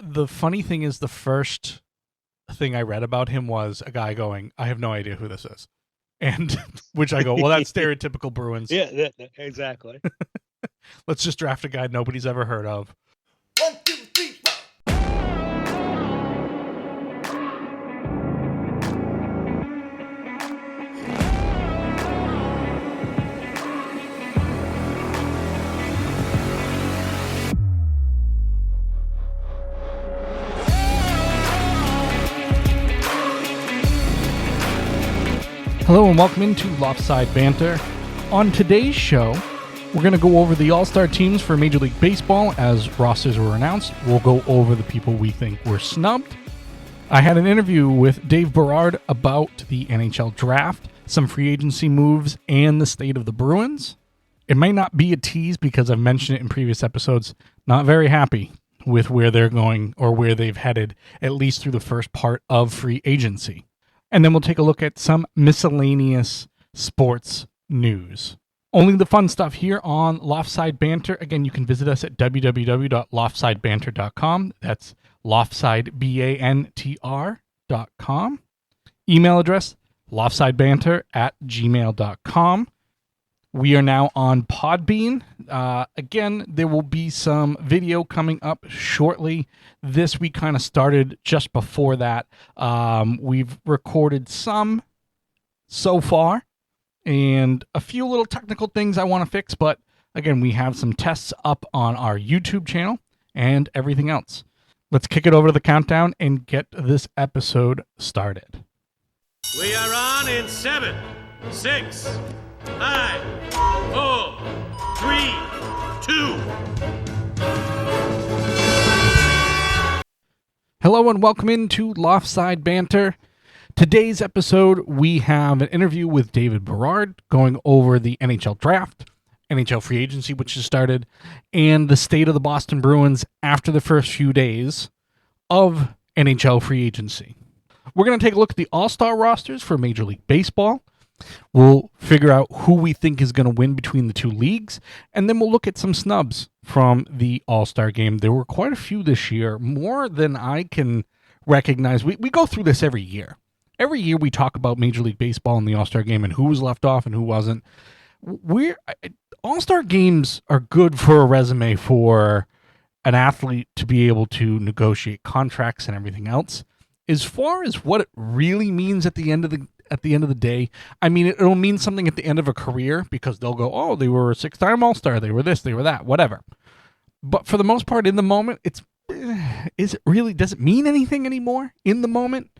the funny thing is, the first thing I read about him was a guy going, "I have no idea who this is," and which I go, "Well, that's stereotypical Bruins. Yeah, exactly. Let's just draft a guy nobody's ever heard of." 1, 2, 3, 4. Hello and welcome into Loftside Bantr. On today's show, we're going to go over the All-Star teams for Major League Baseball as rosters were announced. We'll go over the people we think were snubbed. I had an interview with Dave Berard about the NHL Draft, some free agency moves, and the state of the Bruins. It might not be a tease because I've mentioned it in previous episodes. Not very happy with where they're going or where they've headed, at least through the first part of free agency. And then we'll take a look at some miscellaneous sports news. Only the fun stuff here on Loftside Bantr. Again, you can visit us at www.loftsidebantr.com. That's loftsideBantr.com. Email address, loftsidebanter@gmail.com. We are now on Podbean. Again, there will be some video coming up shortly. This we kind of started just before that. We've recorded some so far and a few little technical things I want to fix. But again, we have some tests up on our YouTube channel and everything else. Let's kick it over to the countdown and get this episode started. We are on in 7, 6, 5, 4, 3, 2. Hello and welcome into Loftside Bantr. Today's episode, we have an interview with David Berard going over the NHL Draft, NHL Free Agency, which has started, and the state of the Boston Bruins after the first few days of NHL Free Agency. We're going to take a look at the All-Star rosters for Major League Baseball. We'll figure out who we think is going to win between the two leagues, and then we'll look at some snubs from the All-Star game. There were quite a few this year, more than I can recognize. We go through this every year. Every year we talk about Major League Baseball and the All-Star game and who was left off and who wasn't. All-Star games are good for a resume for an athlete to be able to negotiate contracts and everything else. As far as what it really means at the end of the day, I mean, it'll mean something at the end of a career because they'll go, oh, they were a 6-time All-Star, they were this, they were that, whatever. But for the most part, in the moment, does it mean anything anymore in the moment?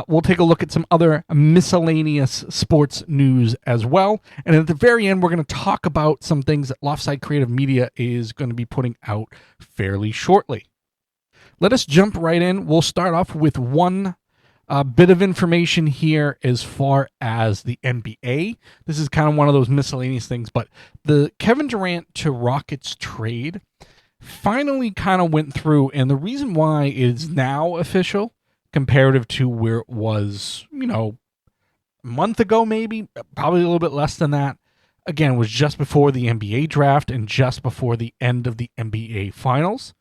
We'll take a look at some other miscellaneous sports news as well. And at the very end, we're going to talk about some things that Loftside Creative Media is going to be putting out fairly shortly. Let us jump right in. We'll start off with one bit of information here as far as the NBA. This is kind of one of those miscellaneous things, but the Kevin Durant to Rockets trade finally kind of went through, and the reason why it is now official comparative to where it was, a month ago maybe, probably a little bit less than that, again, was just before the NBA draft and just before the end of the NBA finals,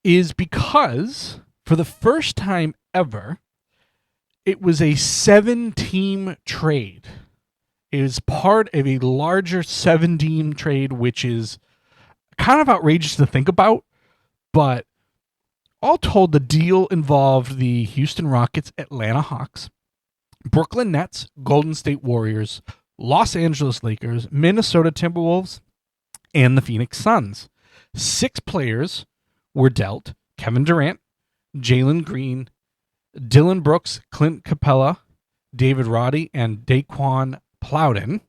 is because for the first time ever, it was a 7-team trade. It is part of a larger 7-team trade, which is kind of outrageous to think about. But all told, the deal involved the Houston Rockets, Atlanta Hawks, Brooklyn Nets, Golden State Warriors, Los Angeles Lakers, Minnesota Timberwolves, and the Phoenix Suns. 6 players were dealt: Kevin Durant, Jalen Green, Dylan Brooks, Clint Capella, David Roddy, and Daquan Plowden.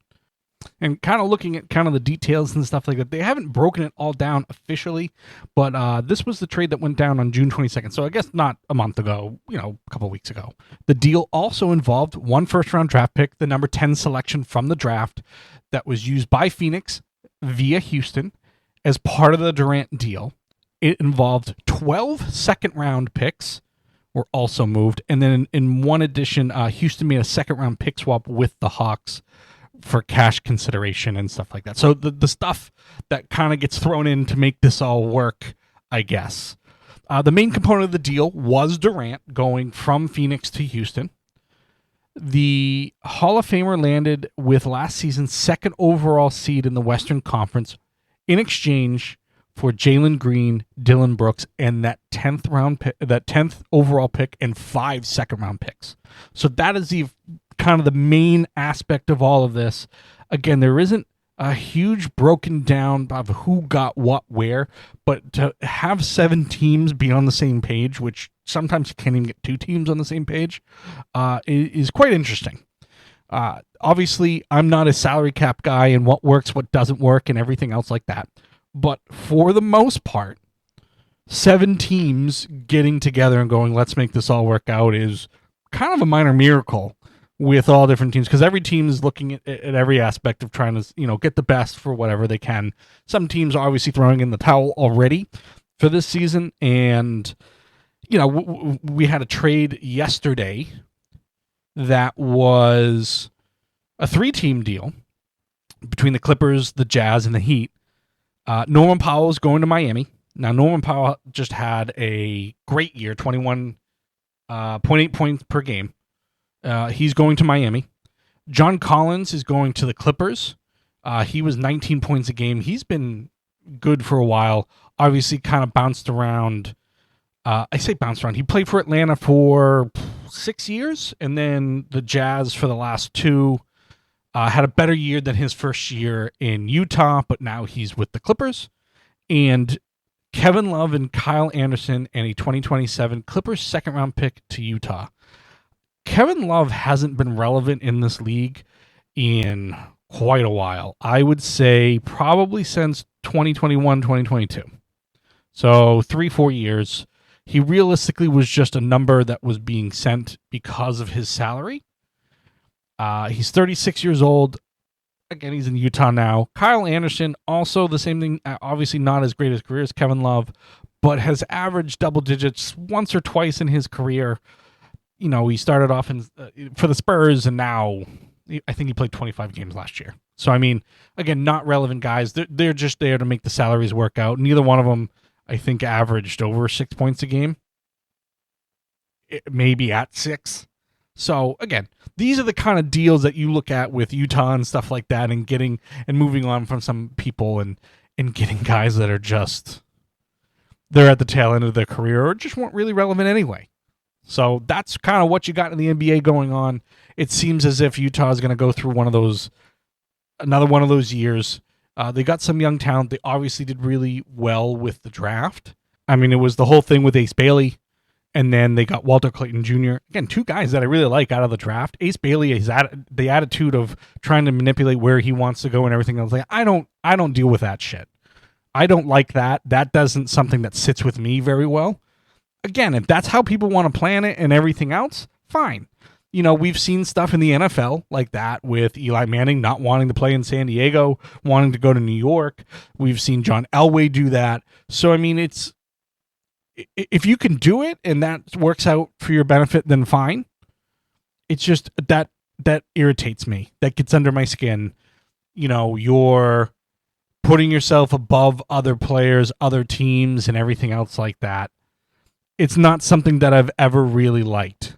And kind of looking at kind of the details and stuff like that, they haven't broken it all down officially, but this was the trade that went down on June 22nd. So I guess not a month ago, a couple weeks ago. The deal also involved 1 first-round draft pick, the number 10 selection from the draft that was used by Phoenix via Houston as part of the Durant deal. It involved 12 second-round picks were also moved. And then in one addition, Houston made a second-round pick swap with the Hawks for cash consideration and stuff like that. So the stuff that kind of gets thrown in to make this all work, I guess. The main component of the deal was Durant going from Phoenix to Houston. The Hall of Famer landed with last season's second overall seed in the Western Conference in exchange for Jalen Green, Dylan Brooks, and that 10th overall pick and 5 second-round picks. So that is the kind of the main aspect of all of this. Again, there isn't a huge broken down of who got what where, but to have 7 teams be on the same page, which sometimes you can't even get 2 teams on the same page, is quite interesting. Obviously, I'm not a salary cap guy and what works, what doesn't work, and everything else like that. But for the most part, 7 teams getting together and going, let's make this all work out is kind of a minor miracle with all different teams, because every team is looking at every aspect of trying to, get the best for whatever they can. Some teams are obviously throwing in the towel already for this season, and we had a trade yesterday that was a 3-team deal between the Clippers, the Jazz, and the Heat. Norman Powell is going to Miami. Now, Norman Powell just had a great year, 21.8 points per game. He's going to Miami. John Collins is going to the Clippers. He was 19 points a game. He's been good for a while. Obviously, kind of bounced around. I say bounced around. He played for Atlanta for 6 years, and then the Jazz for the last 2. Had a better year than his first year in Utah, but now he's with the Clippers. And Kevin Love and Kyle Anderson and a 2027 Clippers second-round pick to Utah. Kevin Love hasn't been relevant in this league in quite a while. I would say probably since 2021, 2022. So 3-4 years. He realistically was just a number that was being sent because of his salary. He's 36 years old. Again, he's in Utah now. Kyle Anderson, also the same thing. Obviously not as great a career as Kevin Love, but has averaged double digits once or twice in his career. He started off for the Spurs, and now I think he played 25 games last year. So, again, not relevant guys. They're just there to make the salaries work out. Neither one of them, I think, averaged over 6 points a game. Maybe at 6. So, again, these are the kind of deals that you look at with Utah and stuff like that, and getting and moving on from some people and getting guys that are just, they're at the tail end of their career or just weren't really relevant anyway. So that's kind of what you got in the NBA going on. It seems as if Utah is going to go through another one of those years. They got some young talent. They obviously did really well with the draft. It was the whole thing with Ace Bailey, and then they got Walter Clayton Jr. Again, 2 guys that I really like out of the draft. Ace Bailey is the attitude of trying to manipulate where he wants to go and everything else. I don't deal with that shit. I don't like that. That doesn't something that sits with me very well. Again, if that's how people want to plan it and everything else, fine. We've seen stuff in the NFL like that with Eli Manning not wanting to play in San Diego, wanting to go to New York. We've seen John Elway do that. So, it's, if you can do it and that works out for your benefit, then fine. It's just that irritates me. That gets under my skin. You're putting yourself above other players, other teams, and everything else like that. It's not something that I've ever really liked.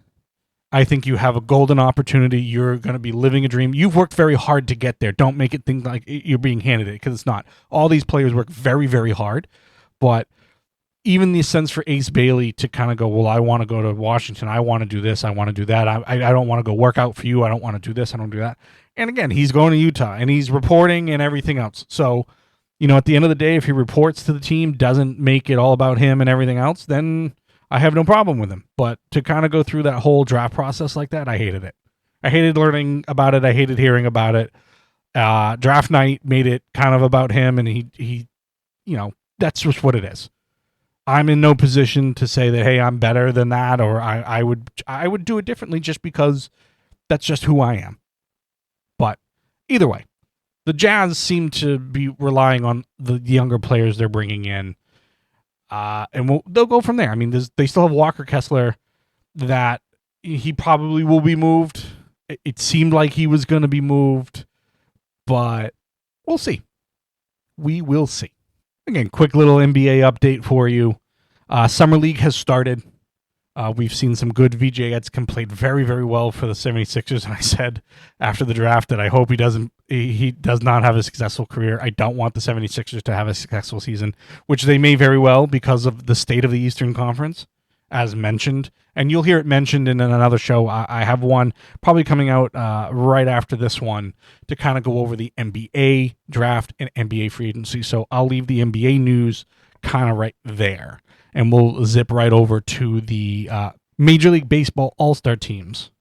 I think you have a golden opportunity. You're going to be living a dream. You've worked very hard to get there. Don't make it think like you're being handed it, because it's not. All these players work very, very hard. But even the sense for Ace Bailey to kind of go, well, I want to go to Washington. I want to do this. I want to do that. I don't want to go work out for you. I don't want to do this. I don't do that. And again, he's going to Utah, and he's reporting and everything else. So, at the end of the day, if he reports to the team, doesn't make it all about him and everything else, then I have no problem with him. But to kind of go through that whole draft process like that, I hated it. I hated learning about it. I hated hearing about it. Draft night made it kind of about him, and he that's just what it is. I'm in no position to say that, hey, I'm better than that, or I would do it differently just because that's just who I am. But either way, the Jazz seem to be relying on the younger players they're bringing in. And they'll go from there. They still have Walker Kessler, that he probably will be moved. It seemed like he was going to be moved, but we'll see. We will see. Again, quick little NBA update for you. Summer League has started. We've seen some good. VJ Edson played very, very well for the 76ers, and I said after the draft that I hope he does not have a successful career. I don't want the 76ers to have a successful season, which they may very well because of the state of the Eastern Conference, as mentioned. And you'll hear it mentioned in another show. I have one probably coming out right after this one to kind of go over the NBA draft and NBA free agency. So I'll leave the NBA news kind of right there. And we'll zip right over to the Major League Baseball All-Star teams.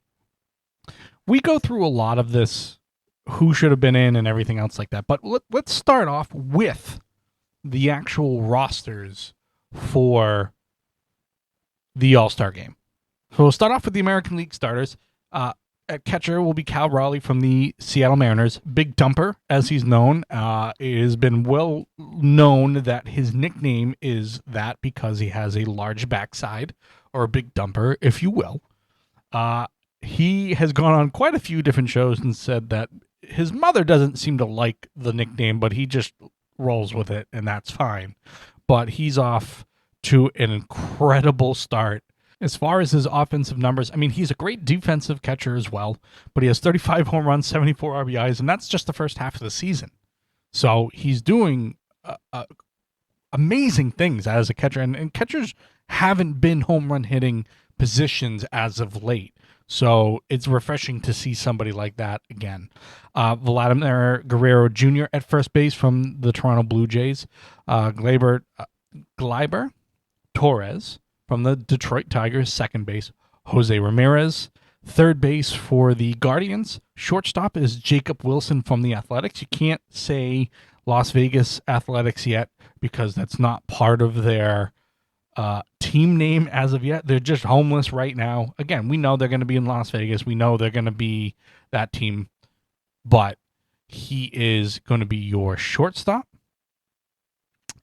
We go through a lot of this, who should have been in and everything else like that. But let's start off with the actual rosters for the All-Star game. So we'll start off with the American League starters. At catcher will be Cal Raleigh from the Seattle Mariners. Big Dumper, as he's known. It has been well known that his nickname is that because he has a large backside, or a big dumper, if you will. He has gone on quite a few different shows and said that his mother doesn't seem to like the nickname, but he just rolls with it, and that's fine. But he's off to an incredible start. As far as his offensive numbers, I mean, he's a great defensive catcher as well, but he has 35 home runs, 74 RBIs, and that's just the first half of the season. So he's doing amazing things as a catcher, and catchers haven't been home run hitting positions as of late. So it's refreshing to see somebody like that again. Vladimir Guerrero Jr. at first base from the Toronto Blue Jays. Gleyber Torres from the Detroit Tigers, second base. Jose Ramirez, third base for the Guardians. Shortstop is Jacob Wilson from the Athletics. You can't say Las Vegas Athletics yet because that's not part of their team name as of yet. They're just homeless right now. Again, we know they're going to be in Las Vegas. We know they're going to be that team, but he is going to be your shortstop.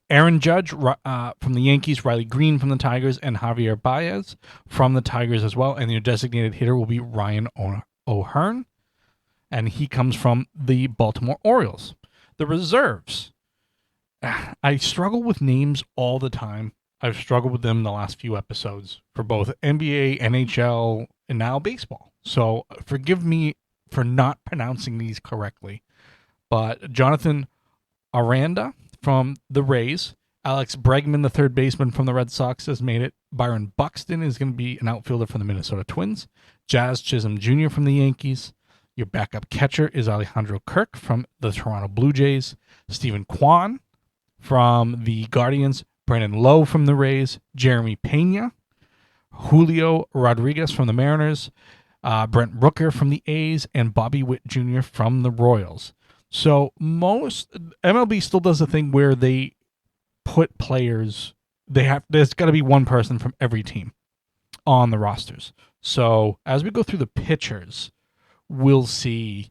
Aaron Judge from the Yankees, Riley Green from the Tigers, and Javier Baez from the Tigers as well. And your designated hitter will be Ryan O'Hearn, and he comes from the Baltimore Orioles. The reserves. I struggle with names all the time. I've struggled with them the last few episodes for both NBA, NHL, and now baseball. So forgive me for not pronouncing these correctly. But Jonathan Aranda from the Rays. Alex Bregman, the third baseman from the Red Sox, has made it. Byron Buxton is going to be an outfielder for the Minnesota Twins. Jazz Chisholm Jr. from the Yankees. Your backup catcher is Alejandro Kirk from the Toronto Blue Jays. Stephen Kwan from the Guardians. Brandon Lowe from the Rays. Jeremy Pena. Julio Rodriguez from the Mariners. Brent Rooker from the A's. And Bobby Witt Jr. from the Royals. So most MLB still does a thing where they put players. There's got to be one person from every team on the rosters. So as we go through the pitchers, we'll see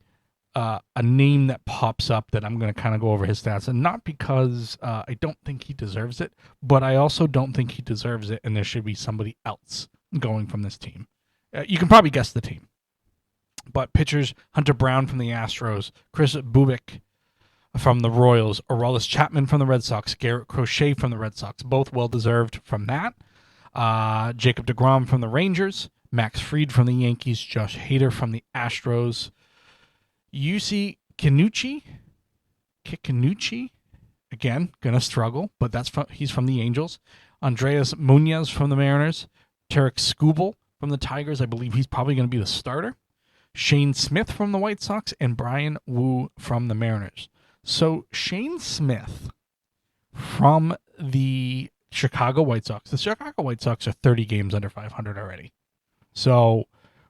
a name that pops up that I'm going to kind of go over his stats, and not because I don't think he deserves it, but I also don't think he deserves it, and there should be somebody else going from this team. You can probably guess the team. But pitchers, Hunter Brown from the Astros, Chris Bubik from the Royals, Aroldis Chapman from the Red Sox, Garrett Crochet from the Red Sox, both well-deserved from that. Jacob deGrom from the Rangers, Max Fried from the Yankees, Josh Hader from the Astros, UC Kikuchi, again, going to struggle, but he's from the Angels, Andreas Munoz from the Mariners, Tarek Skubal from the Tigers, I believe he's probably going to be the starter. Shane Smith from the White Sox, and Brian Wu from the Mariners. So Shane Smith from the Chicago White Sox. The Chicago White Sox are 30 games under 500 already. So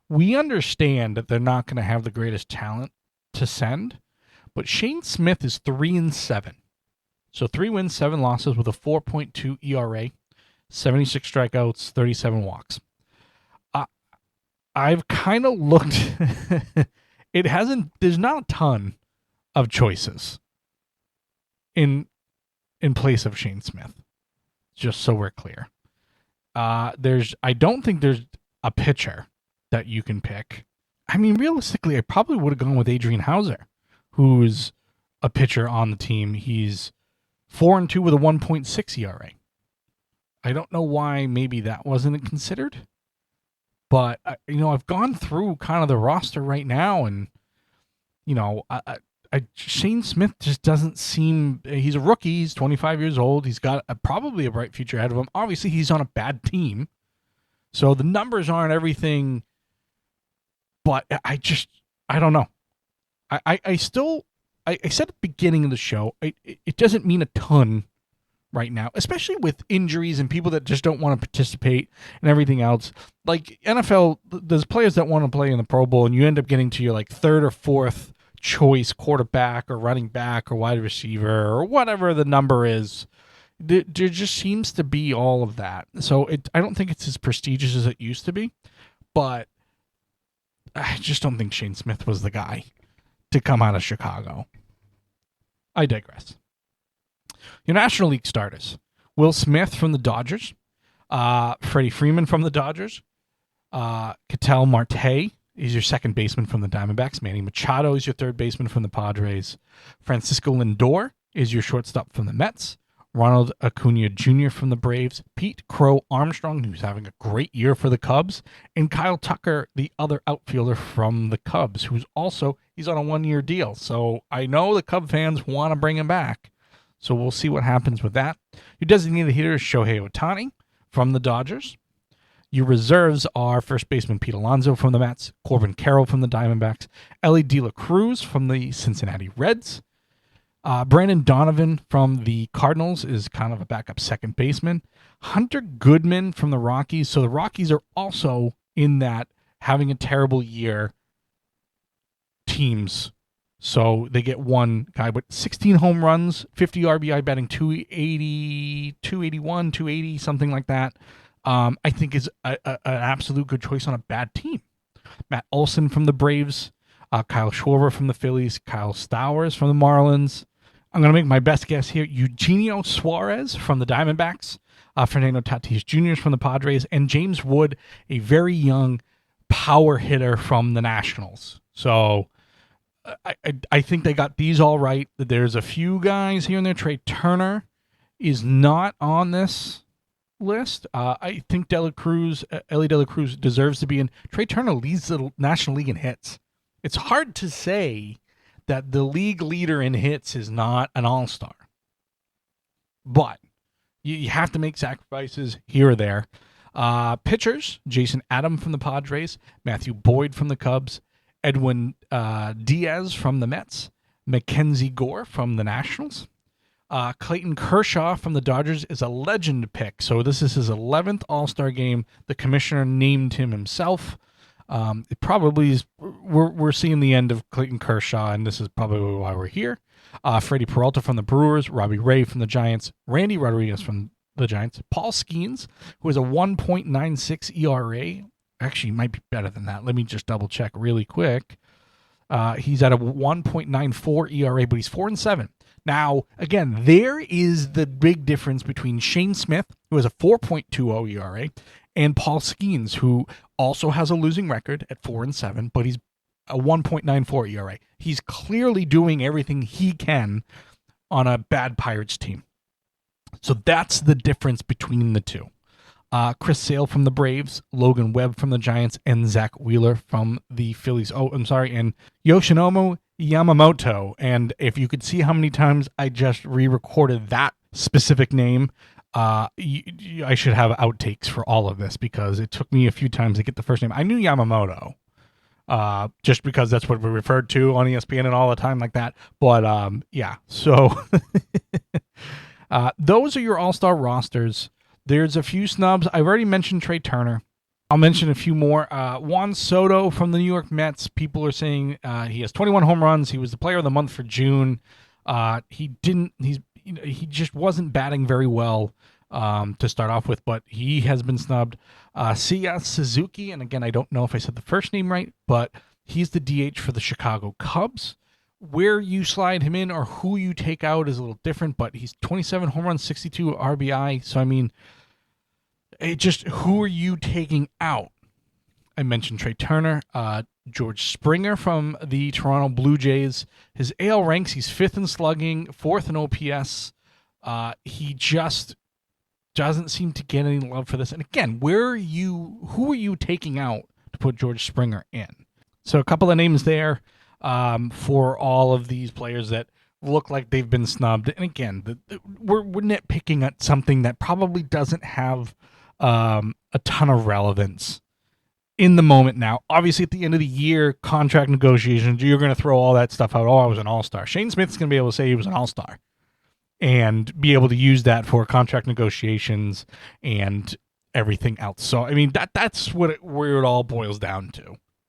we understand that they're not going to have the greatest talent to send, but Shane Smith is 3-7. So 3 wins, 7 losses with a 4.2 ERA, 76 strikeouts, 37 walks. I've kind of looked. There's not a ton of choices in place of Shane Smith, just so we're clear. I don't think there's a pitcher that you can pick. I mean, realistically, I probably would have gone with Adrian Hauser, who's a pitcher on the team. He's 4-2 with a 1.6 ERA. I don't know why maybe that wasn't considered. But, I've gone through kind of the roster right now, and, Shane Smith just doesn't seem... He's a rookie. He's 25 years old. He's got probably a bright future ahead of him. Obviously, he's on a bad team. So the numbers aren't everything, but I don't know. I still said at the beginning of the show, it doesn't mean a ton right now, especially with injuries and people that just don't want to participate and everything else. Like NFL, there's players that want to play in the Pro Bowl, and you end up getting to your like third or fourth choice quarterback or running back or wide receiver or whatever the number is. There just seems to be all of that. So I don't think it's as prestigious as it used to be, but I just don't think Shane Smith was the guy to come out of Chicago. I digress. Your National League starters: Will Smith from the Dodgers, Freddie Freeman from the Dodgers, Ketel Marte is your second baseman from the Diamondbacks, Manny Machado is your third baseman from the Padres, Francisco Lindor is your shortstop from the Mets, Ronald Acuna Jr. from the Braves, Pete Crow Armstrong, who's having a great year for the Cubs, and Kyle Tucker, the other outfielder from the Cubs, he's on a one-year deal. So I know the Cub fans want to bring him back. So we'll see what happens with that. Your designated hitter is Shohei Ohtani from the Dodgers. Your reserves are first baseman Pete Alonso from the Mets, Corbin Carroll from the Diamondbacks, Ellie De La Cruz from the Cincinnati Reds. Brandon Donovan from the Cardinals is kind of a backup second baseman. Hunter Goodman from the Rockies. So the Rockies are also in that having a terrible year teams. So they get one guy with 16 home runs, 50 RBI, batting 280, 281, 280, something like that. I think is an absolute good choice on a bad team. Matt Olson from the Braves, Kyle Schwarber from the Phillies, Kyle Stowers from the Marlins. I'm going to make my best guess here. Eugenio Suarez from the Diamondbacks, Fernando Tatis Jr. from the Padres, and James Wood, a very young power hitter from the Nationals. So I think they got these all right. There's a few guys here and there. Trey Turner is not on this list. I think Ellie De La Cruz deserves to be in. Trey Turner leads the National League in hits. It's hard to say that the league leader in hits is not an all-star. But you have to make sacrifices here or there. Pitchers: Jason Adam from the Padres, Matthew Boyd from the Cubs, Edwin Diaz from the Mets, Mackenzie Gore from the Nationals. Clayton Kershaw from the Dodgers is a legend pick. So this is his 11th All-Star game. The commissioner named him himself. It probably is. We're seeing the end of Clayton Kershaw, and this is probably why we're here. Freddie Peralta from the Brewers, Robbie Ray from the Giants, Randy Rodriguez from the Giants, Paul Skeens, who has a 1.96 ERA. Actually, might be better than that. Let me just double check really quick. He's at a 1.94 ERA, but he's 4-7. Now, again, there is the big difference between Shane Smith, who has a 4.20 ERA, and Paul Skeens, who also has a losing record at 4-7, but he's a 1.94 ERA. He's clearly doing everything he can on a bad Pirates team. So that's the difference between the two. Chris Sale from the Braves, Logan Webb from the Giants, and Zach Wheeler from the Phillies. Oh, I'm sorry, and Yoshinobu Yamamoto. And if you could see how many times I just re-recorded that specific name, I should have outtakes for all of this because it took me a few times to get the first name. I knew Yamamoto, just because that's what we referred to on ESPN and all the time like that. But yeah, so those are your all-star rosters. There's a few snubs. I've already mentioned Trey Turner. I'll mention a few more. Juan Soto from the New York Mets. People are saying he has 21 home runs. He was the player of the month for June. He just wasn't batting very well to start off with, but he has been snubbed. Seiya Suzuki, and again, I don't know if I said the first name right, but he's the DH for the Chicago Cubs. Where you slide him in or who you take out is a little different, but he's 27 home runs, 62 RBI. So, I mean, who are you taking out? I mentioned Trey Turner, George Springer from the Toronto Blue Jays. His AL ranks, he's 5th in slugging, 4th in OPS. He just doesn't seem to get any love for this. And again, who are you taking out to put George Springer in? So a couple of names there for all of these players that look like they've been snubbed. And again, we're nitpicking at something that probably doesn't have a ton of relevance in the moment now. Obviously, at the end of the year, contract negotiations, you're going to throw all that stuff out. Oh, I was an all-star. Shane Smith's going to be able to say he was an all-star and be able to use that for contract negotiations and everything else. So, I mean, that's where it all boils down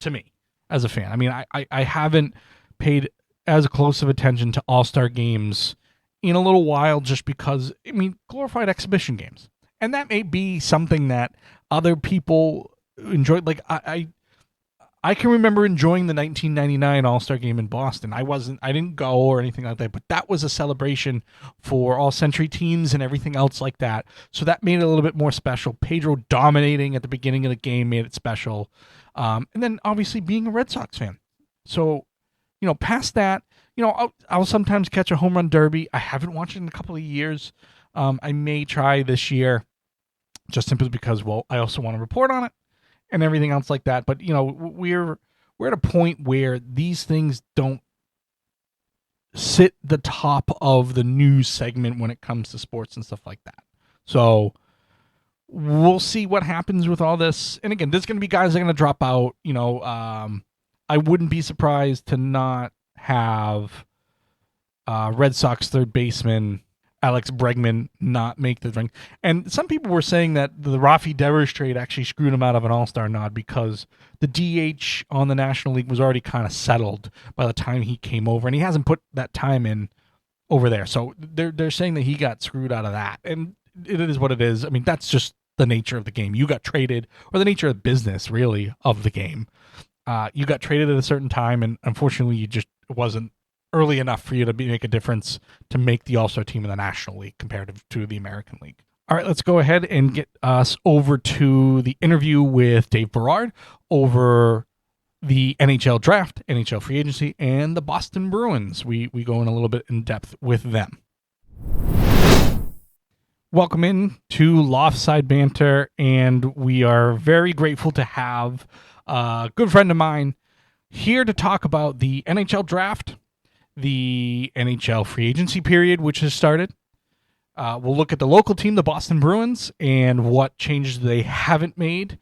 to me as a fan. I mean, I haven't paid as close of attention to all-star games in a little while just because, I mean, glorified exhibition games. And that may be something that other people enjoyed. Like, I can remember enjoying the 1999 All-Star game in Boston. I didn't go or anything like that, but that was a celebration for all-century teams and everything else like that. So that made it a little bit more special. Pedro dominating at the beginning of the game made it special. And then obviously being a Red Sox fan. So, past that, I'll sometimes catch a home run derby. I haven't watched it in a couple of years. I may try this year just simply because, I also want to report on it and everything else like that. But, we're at a point where these things don't sit the top of the news segment when it comes to sports and stuff like that. So we'll see what happens with all this. And again, there's going to be guys that are going to drop out. I wouldn't be surprised to not have Red Sox third baseman Alex Bregman not make the ring. And some people were saying that the Rafi Devers trade actually screwed him out of an all-star nod because the DH on the National League was already kind of settled by the time he came over, and he hasn't put that time in over there. So they're saying that he got screwed out of that. And it is what it is. I mean, that's just the nature of the game. You got traded, or the nature of business, really, of the game. You got traded at a certain time, and unfortunately, it wasn't early enough for you to make a difference to make the All-Star team in the National League compared to the American League. All right, let's go ahead and get us over to the interview with Dave Berard over the NHL Draft, NHL Free Agency, and the Boston Bruins. We go in a little bit in depth with them. Welcome in to Loftside Bantr, and we are very grateful to have a good friend of mine here to talk about the NHL Draft, the NHL free agency period, which has started. We'll look at the local team, the Boston Bruins, and what changes they haven't made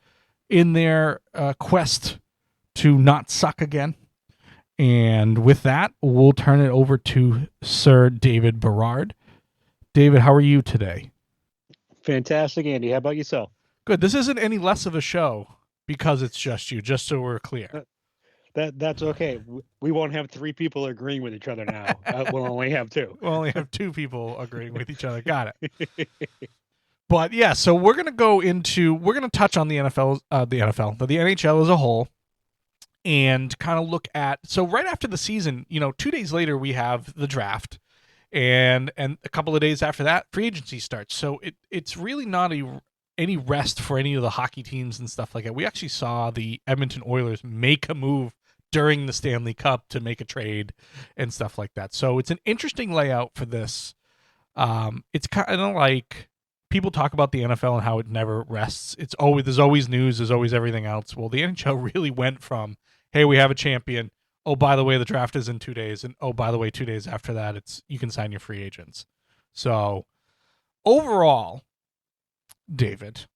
in their quest to not suck again. And with that, we'll turn it over to Sir David Berard. David, how are you today? Fantastic, Andy. How about yourself? Good. This isn't any less of a show because it's just you, just so we're clear. That's okay. We won't have three people agreeing with each other now. We'll only have two. We'll only have two people agreeing with each other. Got it. But yeah, so we're going to touch on the NHL as a whole and kind of look at, so right after the season, 2 days later, we have the draft, and a couple of days after that, free agency starts. So it's really not any rest for any of the hockey teams and stuff like that. We actually saw the Edmonton Oilers make a move during the Stanley Cup to make a trade and stuff like that. So it's an interesting layout for this. It's kind of like people talk about the NFL and how it never rests. There's always news, there's always everything else. Well, the NHL really went from, hey, we have a champion. Oh, by the way, the draft is in 2 days. And oh, by the way, 2 days after that, you can sign your free agents. So overall, David,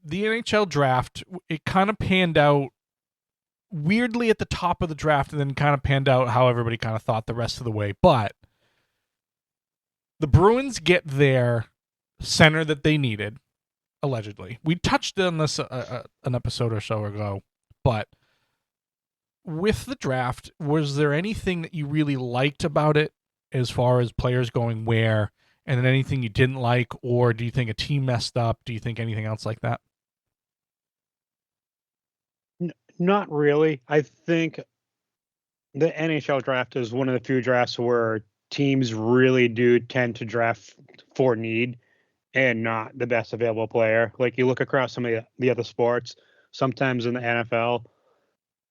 the NHL draft, it kind of panned out weirdly at the top of the draft and then kind of panned out how everybody kind of thought the rest of the way. But the Bruins get their center that they needed, allegedly. We touched on this an episode or so ago, but with the draft, was there anything that you really liked about it as far as players going where, and then anything you didn't like, or do you think a team messed up? Do you think anything else like that? Not really. I think the NHL draft is one of the few drafts where teams really do tend to draft for need and not the best available player. Like you look across some of the other sports, sometimes in the NFL,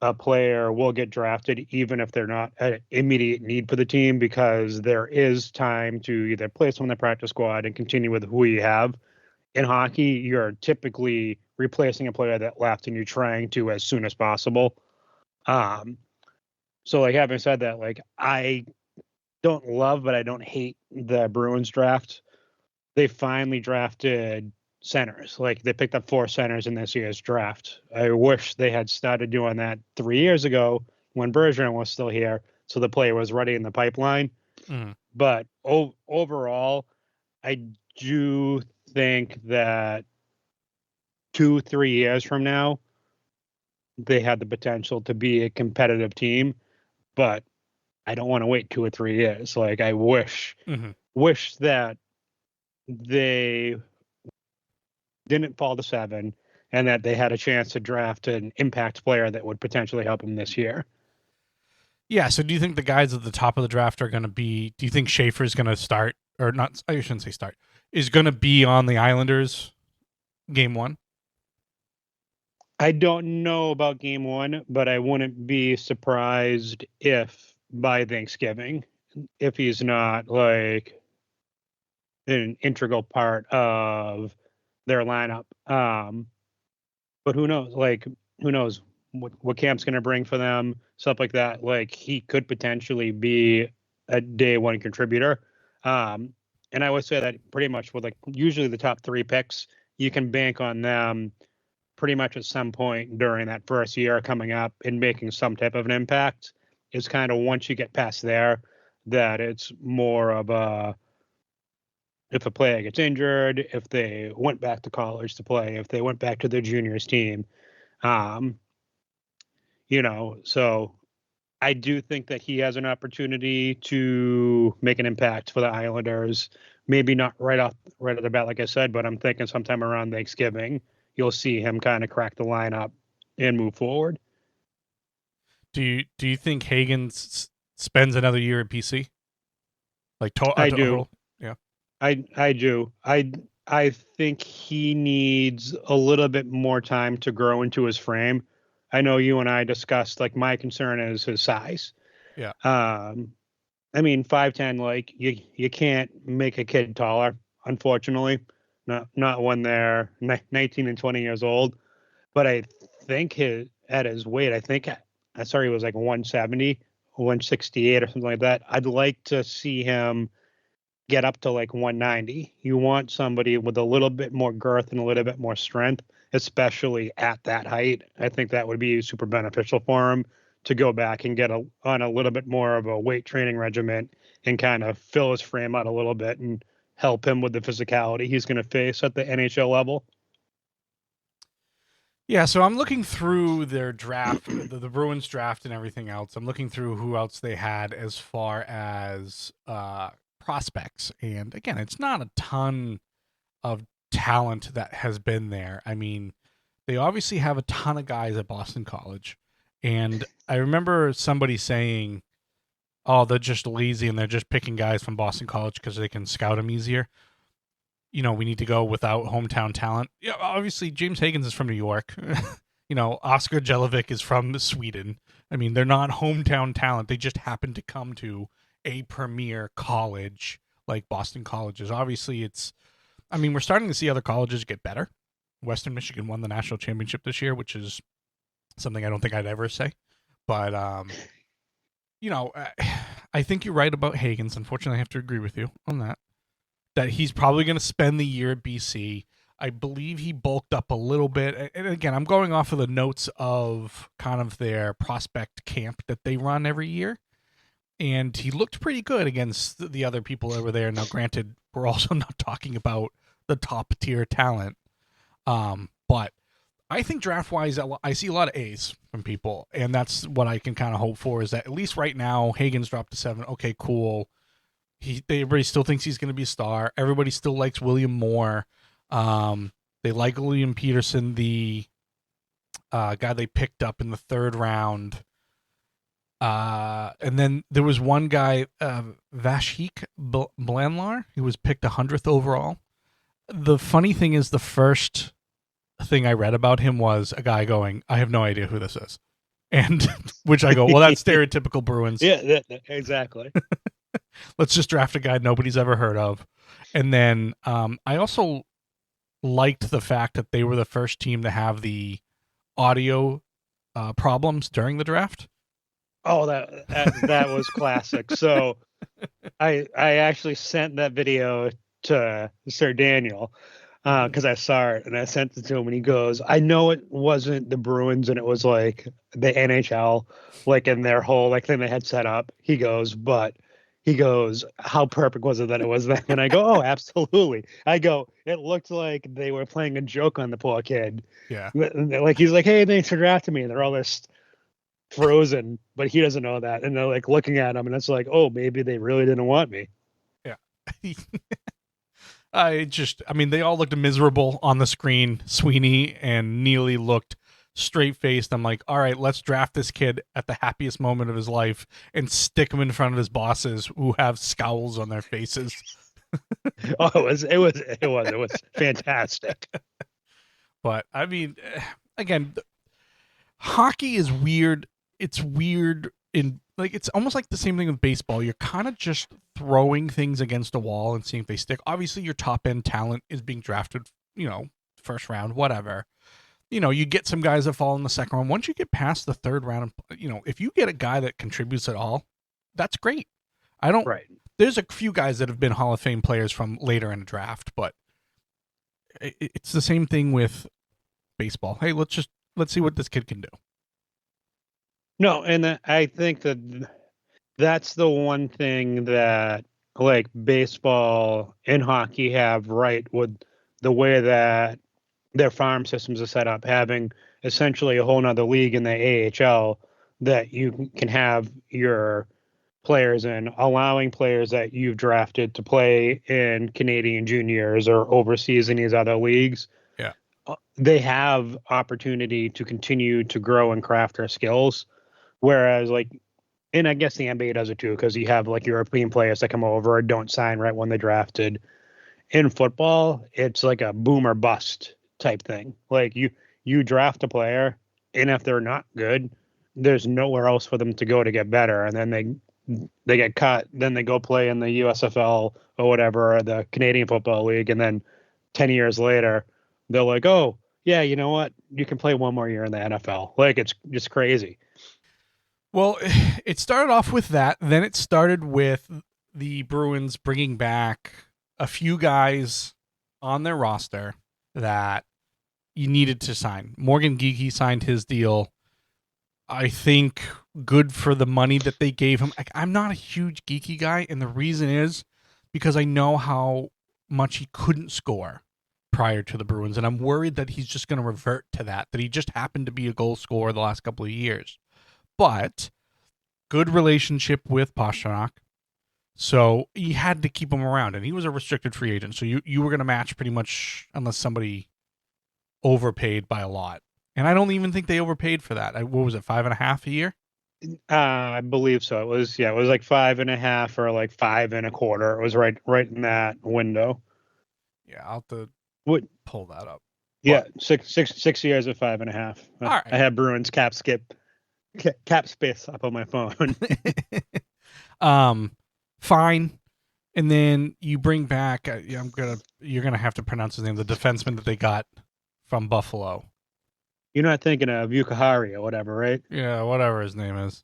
a player will get drafted even if they're not an immediate need for the team because there is time to either play someone in the practice squad and continue with who you have. in hockey, you're typically replacing a player that left and you're trying to as soon as possible. So like having said that, like I don't love, but I don't hate the Bruins draft. They finally drafted centers. Like they picked up 4 centers in this year's draft. I wish they had started doing that 3 years ago when Bergeron was still here, so the player was ready in the pipeline. But overall, I do think that 2-3 years from now, they had the potential to be a competitive team, but I don't want to wait 2 or 3 years. Like I wish that they didn't fall to 7 and that they had a chance to draft an impact player that would potentially help them this year. Yeah, so do you think the guys at the top of the draft are going to be, do you think Schaefer's going to start, or not, I shouldn't say start, is going to be on the Islanders game 1? I don't know about game 1, but I wouldn't be surprised if by Thanksgiving, if he's not like an integral part of their lineup. But who knows? Like, who knows what Camp's going to bring for them, stuff like that. Like, he could potentially be a day 1 contributor. And I would say that pretty much with like usually the top 3 picks, you can bank on them pretty much at some point during that first year coming up and making some type of an impact. Is kind of once you get past there, that it's more of a, if a player gets injured, if they went back to college to play, if they went back to their juniors team, so I do think that he has an opportunity to make an impact for the Islanders. Maybe not right off the bat, like I said, but I'm thinking sometime around Thanksgiving, you'll see him kind of crack the lineup and move forward. Do you think Hagen spends another year at PC? Like I do. Yeah. I do. I think he needs a little bit more time to grow into his frame. I know you and I discussed, like, my concern is his size. Yeah. I mean, 5'10", like you can't make a kid taller, unfortunately. Not when they're 19 and 20 years old. But I think at his weight, I saw he was like 170, 168 or something like that. I'd like to see him get up to like 190. You want somebody with a little bit more girth and a little bit more strength, especially at that height. I think that would be super beneficial for him to go back and get on a little bit more of a weight training regimen and kind of fill his frame out a little bit and help him with the physicality he's going to face at the NHL level. Yeah, so I'm looking through their draft, the Bruins draft and everything else. I'm looking through who else they had as far as prospects. And again, it's not a ton of talent that has been there. I mean, they obviously have a ton of guys at Boston College. And I remember somebody saying, oh, they're just lazy and they're just picking guys from Boston College because they can scout them easier. You know, we need to go without hometown talent. Yeah, obviously, James Higgins is from New York. Oscar Jelovic is from Sweden. I mean, they're not hometown talent. They just happen to come to a premier college like Boston Colleges. Obviously, we're starting to see other colleges get better. Western Michigan won the national championship this year, which is something I don't think I'd ever say. But, I think you're right about Higgins. Unfortunately, I have to agree with you on that he's probably going to spend the year at BC. I believe he bulked up a little bit. And again, I'm going off of the notes of kind of their prospect camp that they run every year. And he looked pretty good against the other people over there. Now, granted, we're also not talking about the top tier talent. But I think draft-wise, I see a lot of A's from people. And that's what I can kind of hope for, is that at least right now, Higgins dropped to 7. Okay, cool. Everybody still thinks he's going to be a star. Everybody still likes William Moore. They like William Peterson, the guy they picked up in the 3rd round. And then there was one guy, Vashik Blanlar, who was picked 100th overall. The funny thing is, the first thing I read about him was a guy going, I have no idea who this is. And which I go, well, that's stereotypical Bruins. Yeah, exactly. Let's just draft a guy nobody's ever heard of. And then I also liked the fact that they were the first team to have the audio problems during the draft. Oh, that was classic. So I actually sent that video to Sir Daniel because I saw it and I sent it to him and he goes, I know it wasn't the Bruins and it was like the NHL, like in their whole like thing they had set up. He goes, how perfect was it that it was them? And I go, oh, absolutely. I go, it looked like they were playing a joke on the poor kid. Yeah. Like he's like, hey, thanks for drafting me. And they're all this frozen, but he doesn't know that. And they're like looking at him and it's like, oh, maybe they really didn't want me. Yeah. They all looked miserable on the screen. Sweeney and Neely looked straight-faced. I'm like, all right, let's draft this kid at the happiest moment of his life and stick him in front of his bosses who have scowls on their faces. Oh, it was fantastic. But I mean, again, hockey is weird. It's weird in like it's almost like the same thing with baseball. You're kind of just throwing things against a wall and seeing if they stick. Obviously, your top end talent is being drafted, first round, whatever. You get some guys that fall in the second round. Once you get past the third round, if you get a guy that contributes at all, that's great. Right. There's a few guys that have been Hall of Fame players from later in the draft, but it's the same thing with baseball. Hey, let's see what this kid can do. No, and I think that's the one thing that like baseball and hockey have right with the way that their farm systems are set up, having essentially a whole nother league in the AHL that you can have your players in, allowing players that you've drafted to play in Canadian juniors or overseas in these other leagues. Yeah. They have opportunity to continue to grow and craft their skills. Whereas and I guess the NBA does it too, because you have like European players that come over and don't sign right when they're drafted. In football, it's like a boom or bust type thing. Like you draft a player, and if they're not good, there's nowhere else for them to go to get better. And then they get cut, then they go play in the USFL or whatever, or the Canadian Football League, and then 10 years later, they're like, oh, yeah, you know what? You can play one more year in the NFL. Like, it's just crazy. Well, it started off with that. Then it started with the Bruins bringing back a few guys on their roster that you needed to sign. Morgan Geekie signed his deal. I think good for the money that they gave him. I'm not a huge Geekie guy, and the reason is because I know how much he couldn't score prior to the Bruins, and I'm worried that he's just going to revert to that he just happened to be a goal scorer the last couple of years. But good relationship with Pastrnak, so he had to keep him around, and he was a restricted free agent, so you were going to match pretty much unless somebody overpaid by a lot. And I don't even think they overpaid for that. What was it, 5.5 a year? I believe so. It was like 5.5 or like 5.25. It was right in that window. Yeah, I'll have to pull that up. Yeah, 6 years at 5.5. All right. I had Bruins cap space up on my phone. Fine. And then you bring back. You're gonna have to pronounce his name. The defenseman that they got from Buffalo. You're not thinking of Yukahari or whatever, right? Yeah, whatever his name is.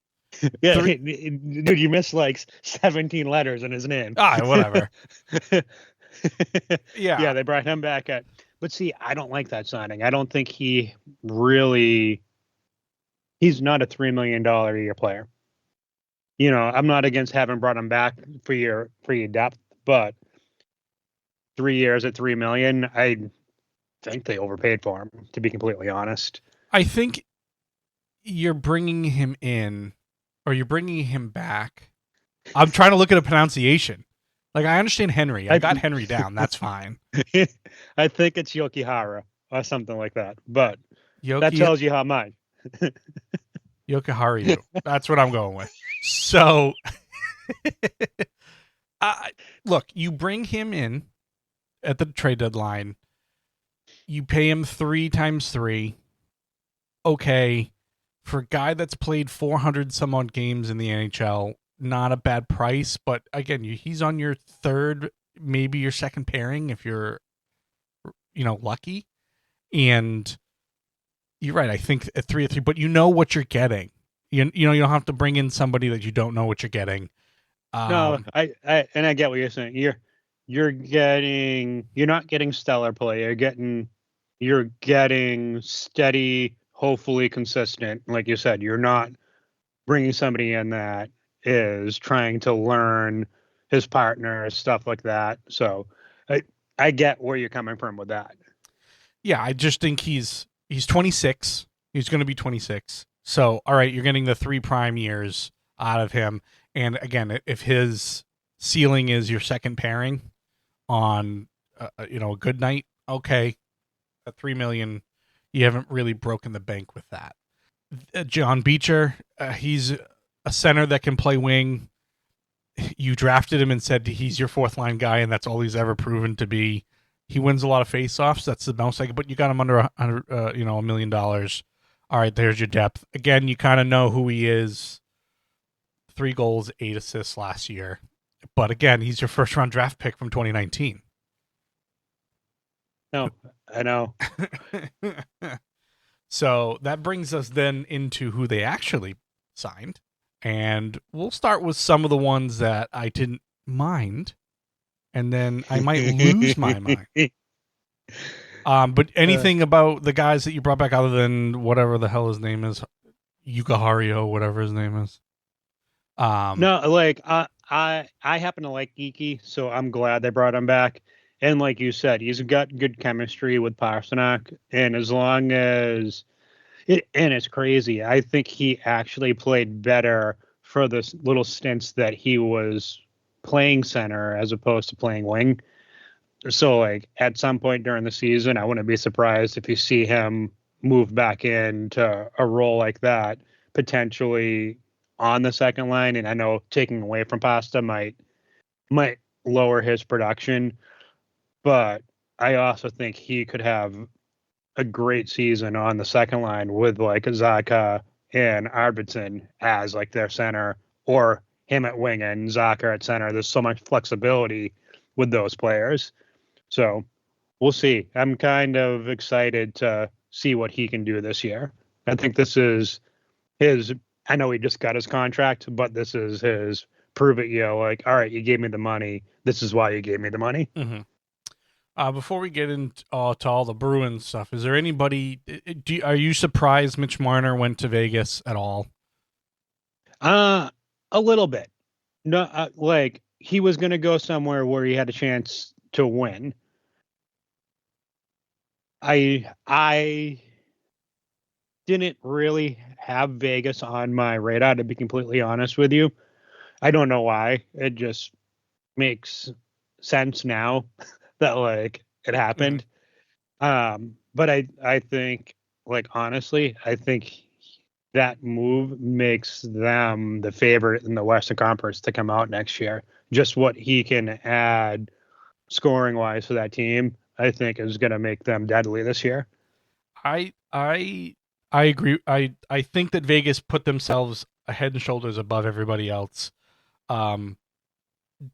Yeah, dude, you missed like 17 letters in his name. Whatever. Yeah, they brought him back at. But see, I don't like that signing. I don't think he really. He's not a $3 million a year player. I'm not against having brought him back for your depth, but 3 years at $3 million, I think they overpaid for him, to be completely honest. I think you're bringing him in, or you're bringing him back. I'm trying to look at a pronunciation. Like, I understand Henry. I got Henry down. That's fine. I think it's Yokihara or something like that, but that tells you how much. Yokiharu. That's what I'm going with. So, look, you bring him in at the trade deadline. You pay him 3 times 3. Okay, for a guy that's played 400 some odd games in the NHL, not a bad price. But again, he's on your third, maybe your second pairing if you're, lucky. And you're right. I think at 3-3, but you know what you're getting. You don't have to bring in somebody that you don't know what you're getting. No, I get what you're saying. You're not getting stellar play. You're getting steady, hopefully consistent. Like you said, you're not bringing somebody in that is trying to learn his partner, stuff like that. So I get where you're coming from with that. Yeah, I just think he's 26. He's going to be 26. So, all right, you're getting the 3 prime years out of him. And again, if his ceiling is your second pairing on, a good night, okay, at $3 million, you haven't really broken the bank with that. John Beecher, he's a center that can play wing. You drafted him and said he's your fourth line guy, and that's all he's ever proven to be. He wins a lot of faceoffs. That's the most I could, but you got him under $1 million. All right, there's your depth. Again, you kind of know who he is. 3 goals, 8 assists last year. But again, he's your first round draft pick from 2019. No, I know. So that brings us then into who they actually signed. And we'll start with some of the ones that I didn't mind. And then I might lose my mind. But anything about the guys that you brought back other than whatever the hell his name is, Yukahario, whatever his name is. No, like I happen to like Geeky, so I'm glad they brought him back. And like you said, he's got good chemistry with Pasternak, and as long as and it's crazy, I think he actually played better for the little stints that he was playing center as opposed to playing wing. So like at some point during the season, I wouldn't be surprised if you see him move back into a role like that, potentially on the second line. And I know taking away from Pasta might lower his production, but I also think he could have a great season on the second line with like Zaka and Arvidsson as like their center, or him at wing and Zaka at center. There's so much flexibility with those players. So we'll see. I'm kind of excited to see what he can do this year. I think this is I know he just got his contract, but this is his prove it, like, all right, you gave me the money. This is why you gave me the money. Mm-hmm. Before we get into to all the Bruins stuff, is there anybody? Are you surprised Mitch Marner went to Vegas at all? A little bit. No, like he was going to go somewhere where he had a chance to win. I didn't really have Vegas on my radar, to be completely honest with you. I don't know why. It just makes sense now that like it happened. But I think, like, honestly, I think that move makes them the favorite in the Western Conference to come out next year. Just what he can add scoring wise for that team, I think is going to make them deadly this year. I agree. I think that Vegas put themselves a head and shoulders above everybody else.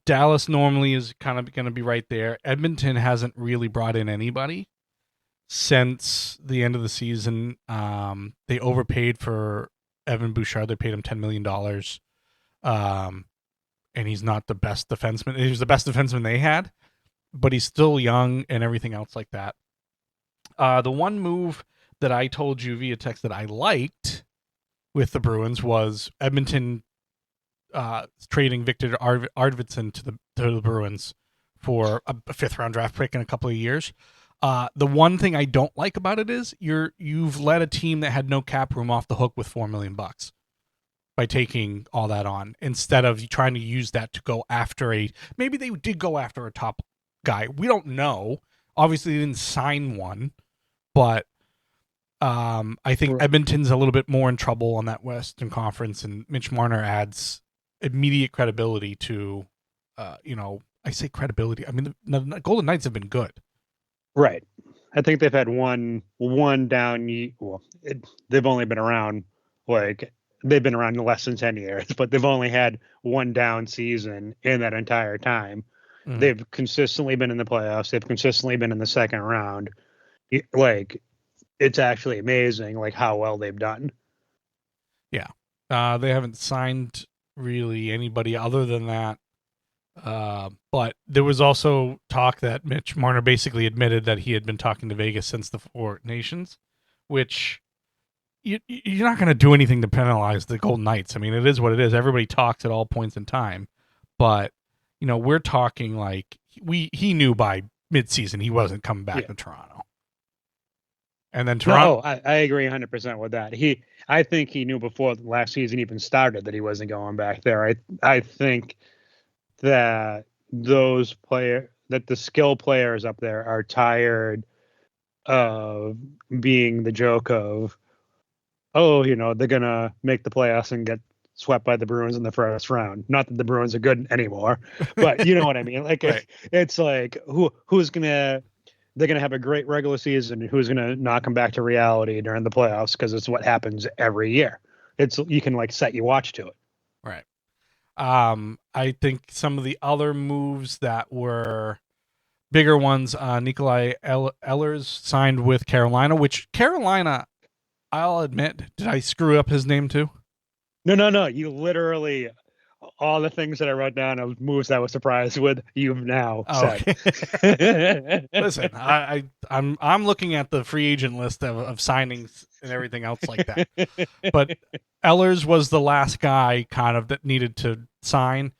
Dallas normally is kind of going to be right there. Edmonton hasn't really brought in anybody since the end of the season. They overpaid for Evan Bouchard. They paid him $10 million. And he's not the best defenseman. He was the best defenseman they had, but he's still young and everything else like that. The one move that I told you via text that I liked with the Bruins was Edmonton trading Victor Arvidsson to the Bruins for a 5th round draft pick in a couple of years. The one thing I don't like about it is you've let a team that had no cap room off the hook with $4 million by taking all that on, instead of trying to use that to go after maybe they did go after a top guy. We don't know. Obviously they didn't sign one, but I think Edmonton's a little bit more in trouble on that Western Conference, and Mitch Marner adds immediate credibility to, I say credibility. I mean, the Golden Knights have been good. Right. I think they've had one down. Well, they've only been around, they've been around less than 10 years, but they've only had one down season in that entire time. They've consistently been in the playoffs. They've consistently been in the second round. Like, it's actually amazing, like, how well they've done. Yeah. They haven't signed really anybody other than that. But there was also talk that Mitch Marner basically admitted that he had been talking to Vegas since the Four Nations, which you're not going to do anything to penalize the Golden Knights. I mean, it is what it is. Everybody talks at all points in time. But, we're talking like he knew by midseason he wasn't coming back to Toronto. And then Toronto. No, I agree 100% with that. I think he knew before last season even started that he wasn't going back there. I think that that the skill players up there are tired of being the joke of, they're gonna make the playoffs and get swept by the Bruins in the first round. Not that the Bruins are good anymore, but you know what I mean. Like, right. It's like they're going to have a great regular season. Who's going to knock them back to reality during the playoffs? Because it's what happens every year. You can like set your watch to it. Right. I think some of the other moves that were bigger ones, Nikolai Ehlers signed with Carolina, which Carolina, I'll admit, did I screw up his name too? No. You literally, all the things that I wrote down of moves I was surprised with, you've now said. Okay. Listen, I'm looking at the free agent list of signings and everything else like that. But Ehlers was the last guy kind of that needed to sign.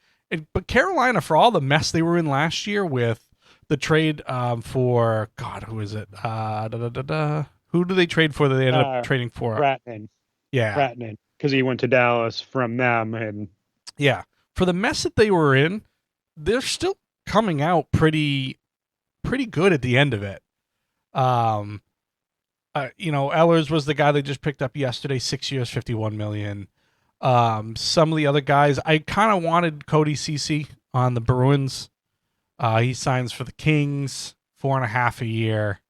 But Carolina, for all the mess they were in last year with the trade for, God, who is it? Who do they trade for that they ended up trading for? Ratnan. Yeah. Ratnan. Because he went to Dallas from them. And yeah. For the mess that they were in, they're still coming out pretty good at the end of it. Ehlers was the guy they just picked up yesterday, 6 years, $51 million. Some of the other guys, I kind of wanted Cody Ceci on the Bruins. He signs for the Kings, $4.5 a year.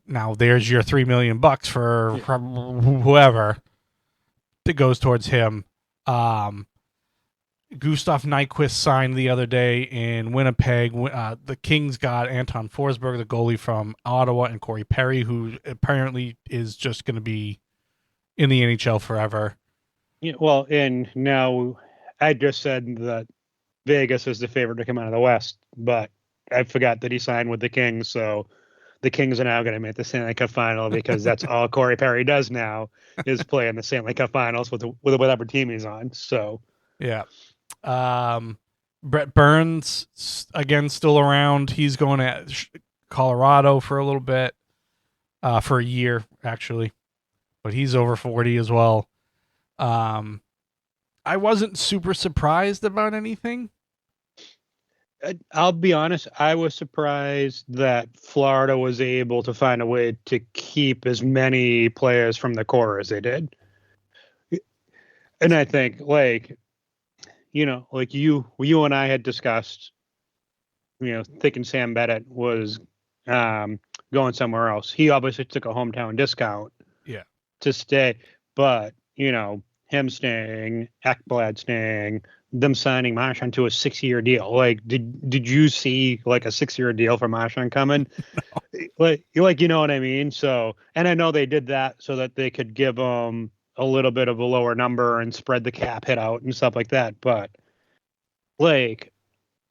Now there's your $3 million for whoever that goes towards him. Gustav Nyquist signed the other day in Winnipeg. The Kings got Anton Forsberg, the goalie from Ottawa, and Corey Perry, who apparently is just going to be in the NHL forever. Yeah, well, and now I just said that Vegas is the favorite to come out of the West, but I forgot that he signed with the Kings, so the Kings are now going to make the Stanley Cup final because that's all Corey Perry does now is play in the Stanley Cup finals with whatever team he's on. So yeah. Brett Burns, again, still around. He's going to Colorado for a little bit, for a year, actually. But he's over 40 as well. I wasn't super surprised about anything. I'll be honest, I was surprised that Florida was able to find a way to keep as many players from the core as they did. And I think, like you and I had discussed, thinking Sam Bennett was going somewhere else. He obviously took a hometown discount to stay, but, him staying, Ekblad staying, them signing Marchand to a 6-year deal. Like, did you see like a 6-year deal for Marchand coming? No. Like, you know what I mean? So, and I know they did that so that they could give him a little bit of a lower number and spread the cap hit out and stuff like that. But like,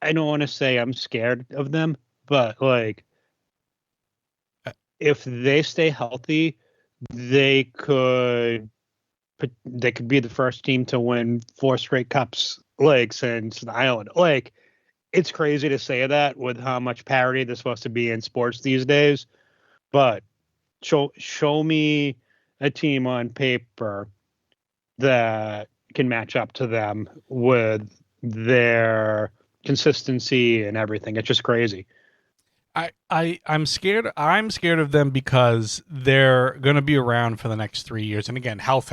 I don't want to say I'm scared of them, but like, if they stay healthy, they could be the first team to win 4 straight cups, like, since the Island. Like, it's crazy to say that with how much parity there's supposed to be in sports these days, but show me a team on paper that can match up to them with their consistency and everything. It's just crazy. I'm scared. I'm scared of them because they're going to be around for the next 3 years. And again, health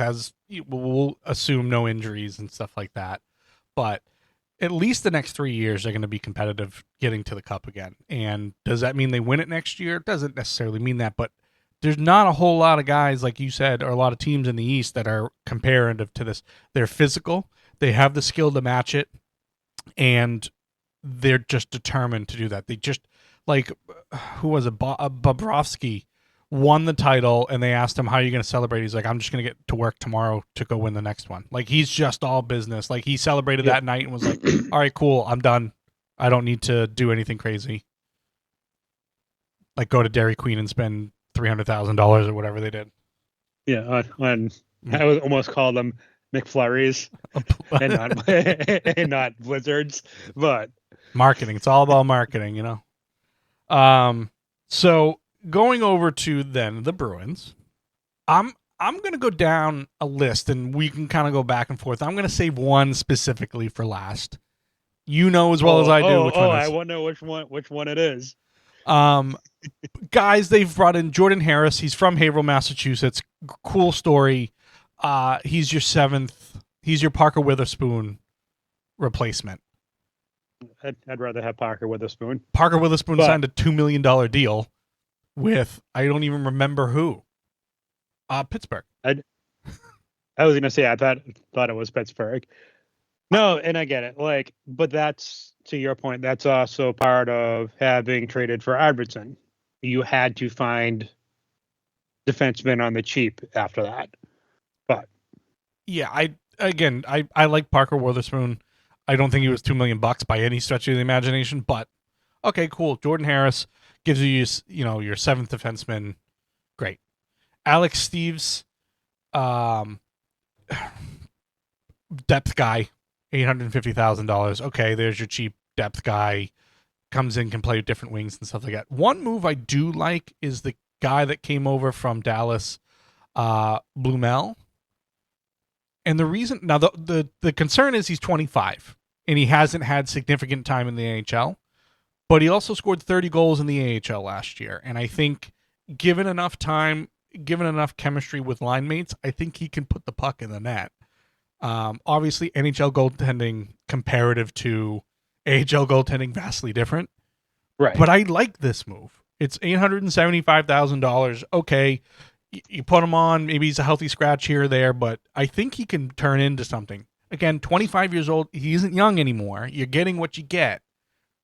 we'll assume no injuries and stuff like that. But at least the next 3 years, they're going to be competitive getting to the cup again. And does that mean they win it next year? It doesn't necessarily mean that, but there's not a whole lot of guys, like you said, or a lot of teams in the East that are comparative to this. They're physical. They have the skill to match it. And they're just determined to do that. They just, like, who was it? Bobrovsky won the title, and they asked him, how are you going to celebrate? He's like, I'm just going to get to work tomorrow to go win the next one. Like, he's just all business. Like, he celebrated that night and was like, all right, cool, I'm done. I don't need to do anything crazy. Like, go to Dairy Queen and spend $300,000 or whatever they did. Yeah, I would almost call them McFlurries and not Blizzards, but marketing. It's all about marketing, you know. So going over to then the Bruins, I'm gonna go down a list and we can kind of go back and forth. I'm gonna save one specifically for last. You know as well as I do which one it is. I wonder which one it is. Guys, they've brought in Jordan Harris. He's from Haverhill, Massachusetts. Cool story. He's your seventh. He's your Parker Witherspoon replacement. I'd rather have Parker Witherspoon. Parker Witherspoon signed a $2 million deal with, I don't even remember who. Pittsburgh. I was gonna say I thought it was Pittsburgh. No, and I get it. Like, but that's, to your point, that's also part of having traded for Albertson. You had to find defensemen on the cheap after that. But yeah, I like Parker Witherspoon. I don't think he was $2 million by any stretch of the imagination, but okay, cool. Jordan Harris gives you, your seventh defenseman. Great. Alex Steves, depth guy, $850,000. Okay, there's your cheap depth guy. Comes in, can play different wings and stuff like that. One move I do like is the guy that came over from Dallas, Blumel. And the reason, now the concern is he's 25 and he hasn't had significant time in the NHL, but he also scored 30 goals in the AHL last year. And I think given enough time, given enough chemistry with line mates, I think he can put the puck in the net. Obviously NHL goaltending comparative to AHL goaltending vastly different. Right. But I like this move. It's $875,000. Okay. You put him on, maybe he's a healthy scratch here or there, but I think he can turn into something. Again, 25 years old. He isn't young anymore. You're getting what you get.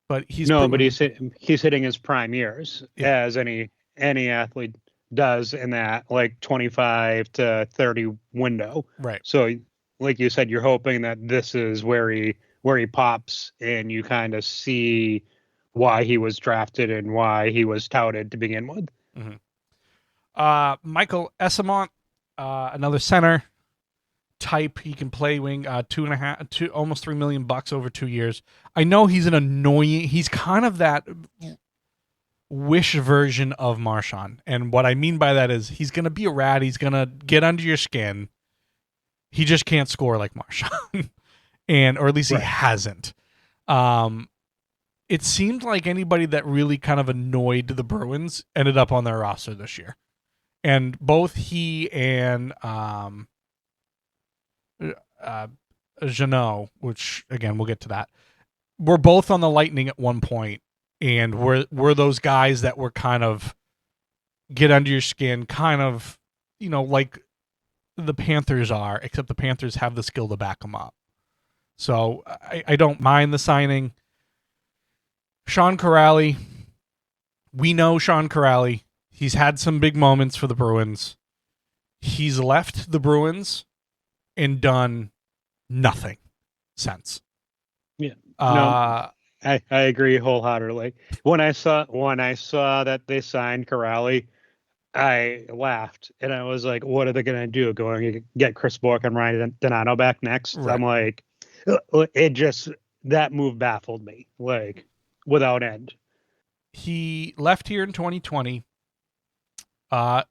But he's hitting his prime years, as any athlete does in that like 25 to 30 window. Right. So like you said, you're hoping that this is where he pops and you kind of see why he was drafted and why he was touted to begin with. Mm-hmm. Michael Esamont, another center type. He can play wing, almost $3 million over 2 years. I know he's he's kind of that wish version of Marchand. And what I mean by that is he's going to be a rat. He's going to get under your skin. He just can't score like Marchand. Or at least he hasn't. It seemed like anybody that really kind of annoyed the Bruins ended up on their roster this year. And both he and Jeannot, which, again, we'll get to that, were both on the Lightning at one point, and were those guys that were kind of get under your skin, kind of, like the Panthers are, except the Panthers have the skill to back them up. So I don't mind the signing. Sean Corrali. We know Sean Corrali. He's had some big moments for the Bruins. He's left the Bruins and done nothing since. Yeah. I agree wholeheartedly. When I saw that they signed Corrali, I laughed and I was like, what are they going to do? Going to get Chris Bork and Ryan Donato back next? Right. I'm like, that move baffled me, like, without end. He left here in 2020,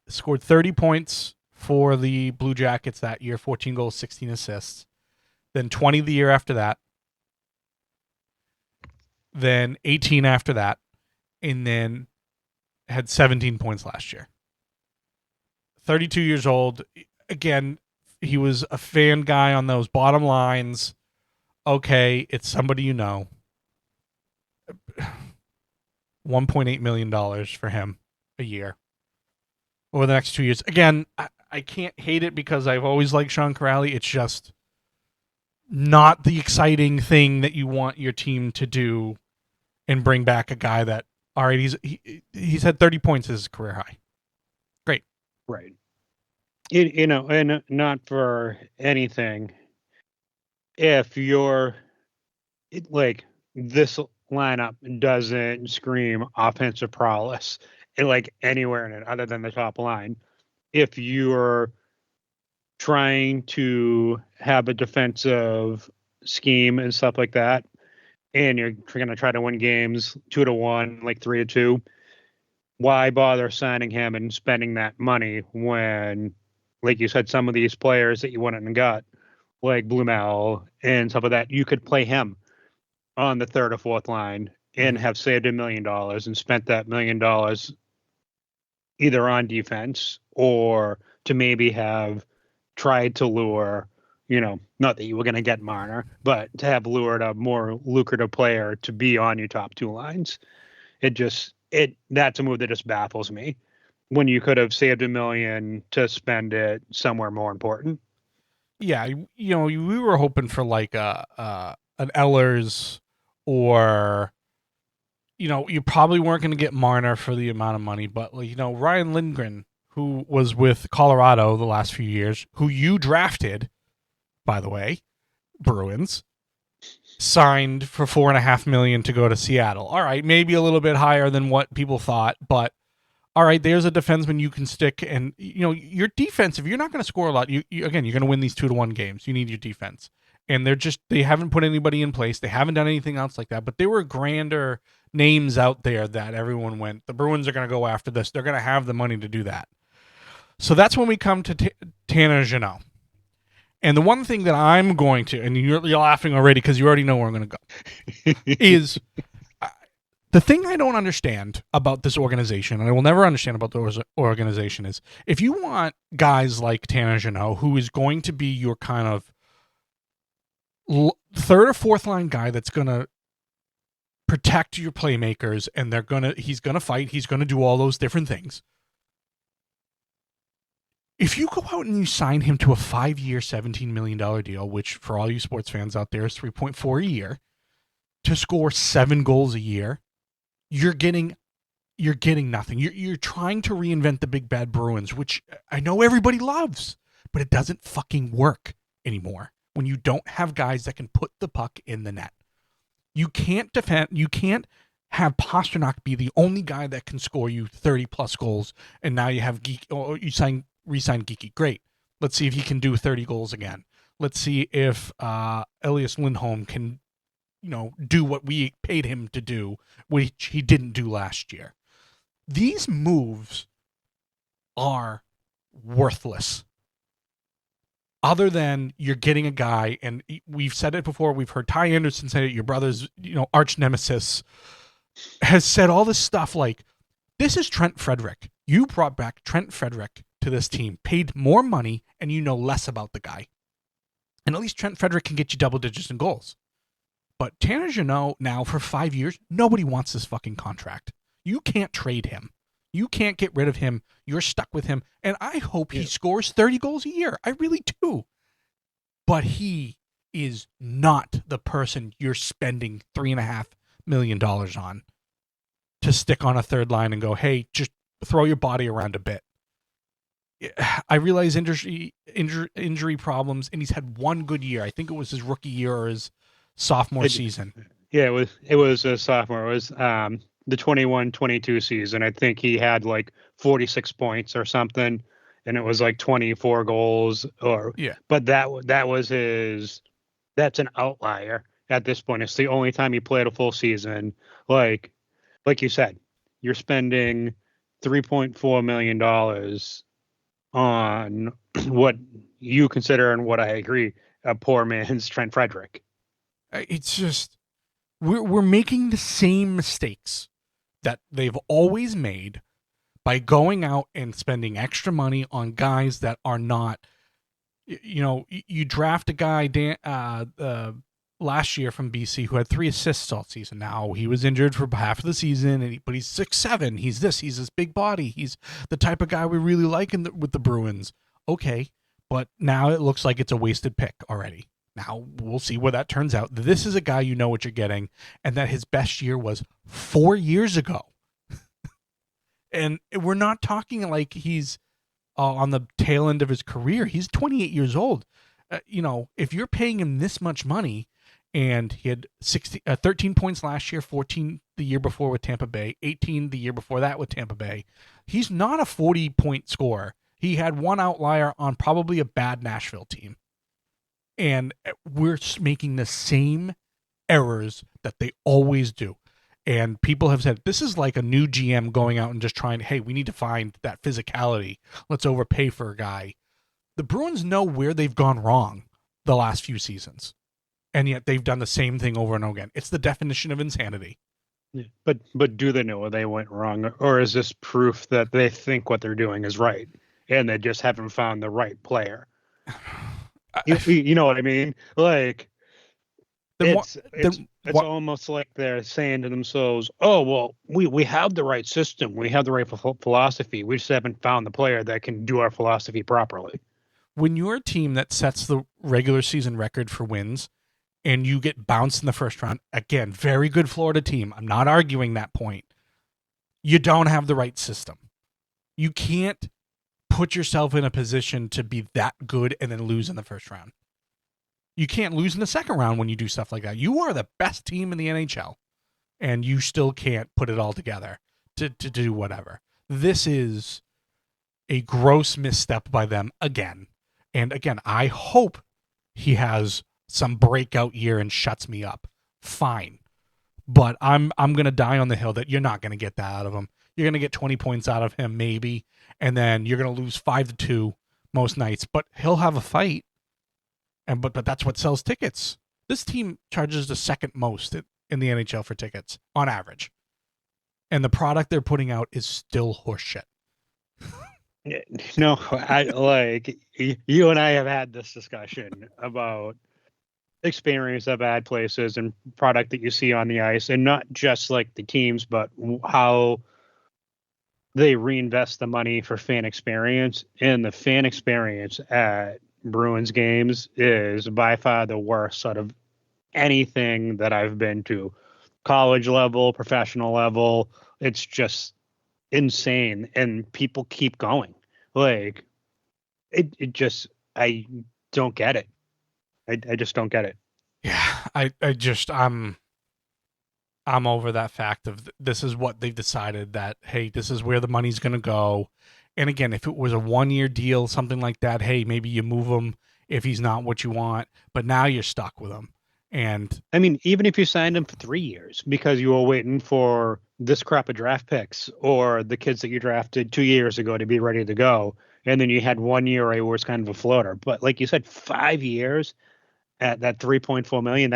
scored 30 points for the Blue Jackets that year, 14 goals, 16 assists. Then 20 the year after that. Then 18 after that. And then had 17 points last year. 32 years old. Again, he was a fan guy on those bottom lines. Okay, it's somebody you know. $1.8 million for him a year over the next 2 years. Again, I can't hate it because I've always liked Sean Corrali. It's just not the exciting thing that you want your team to do and bring back a guy that, all right, he's had 30 points as his career high. Great. Right. And not for anything. If you're like, this lineup doesn't scream offensive prowess like anywhere in it other than the top line. If you're trying to have a defensive scheme and stuff like that, and you're going to try to win games 2-1, like 3-2, why bother signing him and spending that money when, like you said, some of these players that you went and got, like Blumel and stuff like that, you could play him on the third or fourth line and have saved $1 million and spent that $1 million either on defense or to maybe have tried to lure, not that you were going to get Marner, but to have lured a more lucrative player to be on your top two lines. That's a move that just baffles me when you could have saved $1 million to spend it somewhere more important. Yeah. We were hoping for like an Ehlers, or, you probably weren't going to get Marner for the amount of money, but Ryan Lindgren, who was with Colorado the last few years, who you drafted, by the way, Bruins, signed for $4.5 million to go to Seattle. All right, maybe a little bit higher than what people thought, but all right, there's a defenseman you can stick, and your defense. If you're not going to score a lot, you're going to win these 2-1 games. You need your defense, and they haven't put anybody in place. They haven't done anything else like that. But there were grander names out there that everyone went, the Bruins are going to go after this. They're going to have the money to do that. So that's when we come to Tanner Jeannot. And the one thing that I'm going to, and you're laughing already because you already know where I'm going to go, is the thing I don't understand about this organization, and I will never understand about the organization, is if you want guys like Tanner Jeannot, who is going to be your kind of third or fourth line guy that's going to protect your playmakers, and he's going to fight, he's going to do all those different things. If you go out and you sign him to a 5-year, $17 million deal, which for all you sports fans out there is 3.4 a year, to score 7 goals a year, you're getting nothing. You're trying to reinvent the big bad Bruins, which I know everybody loves, but it doesn't fucking work anymore when you don't have guys that can put the puck in the net. You can't defend. You can't have Pastrnak be the only guy that can score you 30 plus goals, and now you have re-sign Geeky. Great. Let's see if he can do 30 goals again. Let's see if Elias Lindholm can, do what we paid him to do, which he didn't do last year. These moves are worthless. Other than you're getting a guy, and we've said it before, we've heard Ty Anderson say it, your brother's, arch nemesis, has said all this stuff like, this is Trent Frederick. You brought back Trent Frederick to this team, paid more money, and you know less about the guy. And at least Trent Frederick can get you double digits in goals. But Tanner Jeannot, now for 5 years, nobody wants this fucking contract. You can't trade him. You can't get rid of him. You're stuck with him. And I hope he scores 30 goals a year. I really do. But he is not the person you're spending $3.5 million on to stick on a third line and go, hey, just throw your body around a bit. I realize injury problems, and he's had one good year. I think it was his rookie year or his sophomore season. Yeah, it was a sophomore. It was the 21-22 season. I think he had like 46 points or something, and it was like 24 goals. But that was his. That's an outlier at this point. It's the only time he played a full season. Like you said, you're spending $3.4 million on what you consider, and what I agree, a poor man's Trent Frederick. It's just we're making the same mistakes that they've always made by going out and spending extra money on guys that are not. You draft a guy last year from BC who had 3 assists all season. Now he was injured for half of the season, but he's 6'7". He's this big body. He's the type of guy we really like with the Bruins. Okay, but now it looks like it's a wasted pick already. Now, we'll see where that turns out. This is a guy you know what you're getting, and that his best year was 4 years ago. And we're not talking like he's on the tail end of his career. He's 28 years old. If you're paying him this much money, and he had 13 points last year, 14 the year before with Tampa Bay, 18 the year before that with Tampa Bay, he's not a 40-point scorer. He had one outlier on probably a bad Nashville team. And we're making the same errors that they always do. And people have said, this is like a new GM going out and just trying, hey, we need to find that physicality. Let's overpay for a guy. The Bruins know where they've gone wrong the last few seasons. And yet they've done the same thing over and over again. It's the definition of insanity. Yeah. But do they know where they went wrong? Or is this proof that they think what they're doing is right and they just haven't found the right player? You know what I mean? Like, it's almost like they're saying to themselves, oh, well, we have the right system. We have the right philosophy. We just haven't found the player that can do our philosophy properly. When you're a team that sets the regular season record for wins and you get bounced in the first round, again, very good Florida team. I'm not arguing that point. You don't have the right system. You can't put yourself in a position to be that good and then lose in the first round. You can't lose in the second round when you do stuff like that. You are the best team in the NHL, and you still can't put it all together to do whatever. This is a gross misstep by them again. And again, I hope he has some breakout year and shuts me up. Fine. But I'm going to die on the hill that you're not going to get that out of him. You're going to get 20 points out of him, maybe, and then you're going to lose 5-2 most nights. But he'll have a fight, but that's what sells tickets. This team charges the second most in the NHL for tickets on average, and the product they're putting out is still horseshit. No, you and I have had this discussion about experience at bad places and product that you see on the ice, and not just like the teams, but how they reinvest the money for fan experience. And the fan experience at Bruins games is by far the worst out of anything that I've been to. College level, professional level, it's just insane, and people keep going. Like, it just, I don't get it. I just don't get it. Yeah, I'm over that fact of this is what they've decided, that, hey, this is where the money's going to go. And again, if it was a 1-year deal, something like that, hey, maybe you move him if he's not what you want, but now you're stuck with him. And I mean, even if you signed him for 3 years because you were waiting for this crop of draft picks or the kids that you drafted 2 years ago to be ready to go, and then you had 1 year where it was kind of a floater. But like you said, 5 years at that $3.4 million,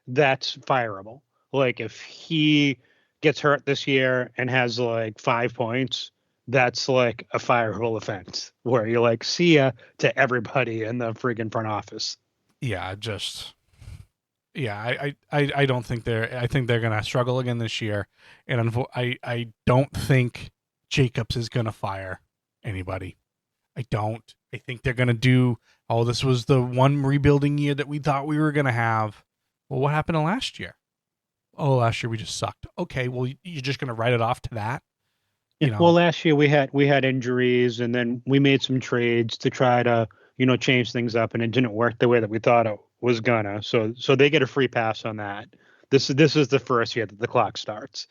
that's fireable. Like, if he gets hurt this year and has like 5 points, that's like a fireable offense where you're like, see ya to everybody in the friggin' front office. Yeah, I don't think I think they're going to struggle again this year. And I don't think Jacobs is going to fire anybody. I don't. I think they're going to do, this was the one rebuilding year that we thought we were going to have. Well, what happened to last year? Oh, last year we just sucked. Okay, well, you're just going to write it off to that? Well, last year we had injuries, and then we made some trades to try to, change things up, and it didn't work the way that we thought it was gonna. So they get a free pass on that. This is the first year that the clock starts.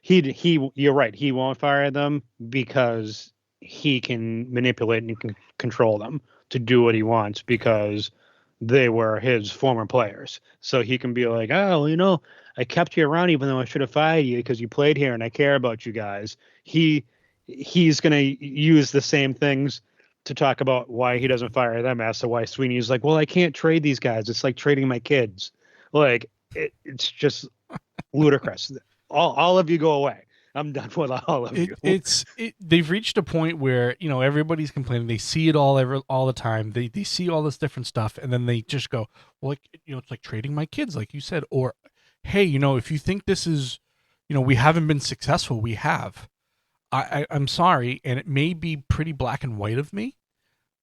You're right. He won't fire them because he can manipulate and can control them to do what he wants because they were his former players. So he can be like, oh, I kept you around even though I should have fired you because you played here and I care about you guys. He's going to use the same things to talk about why he doesn't fire them as to why Sweeney's like, well, I can't trade these guys. It's like trading my kids. Like, it's just ludicrous. All of you go away. I'm done with all of you. They've reached a point where, everybody's complaining. They see it all the time. They see all this different stuff, and then they just go, well, it's like trading my kids, like you said. Or, hey, if you think this is, we haven't been successful, we have. I'm sorry, and it may be pretty black and white of me,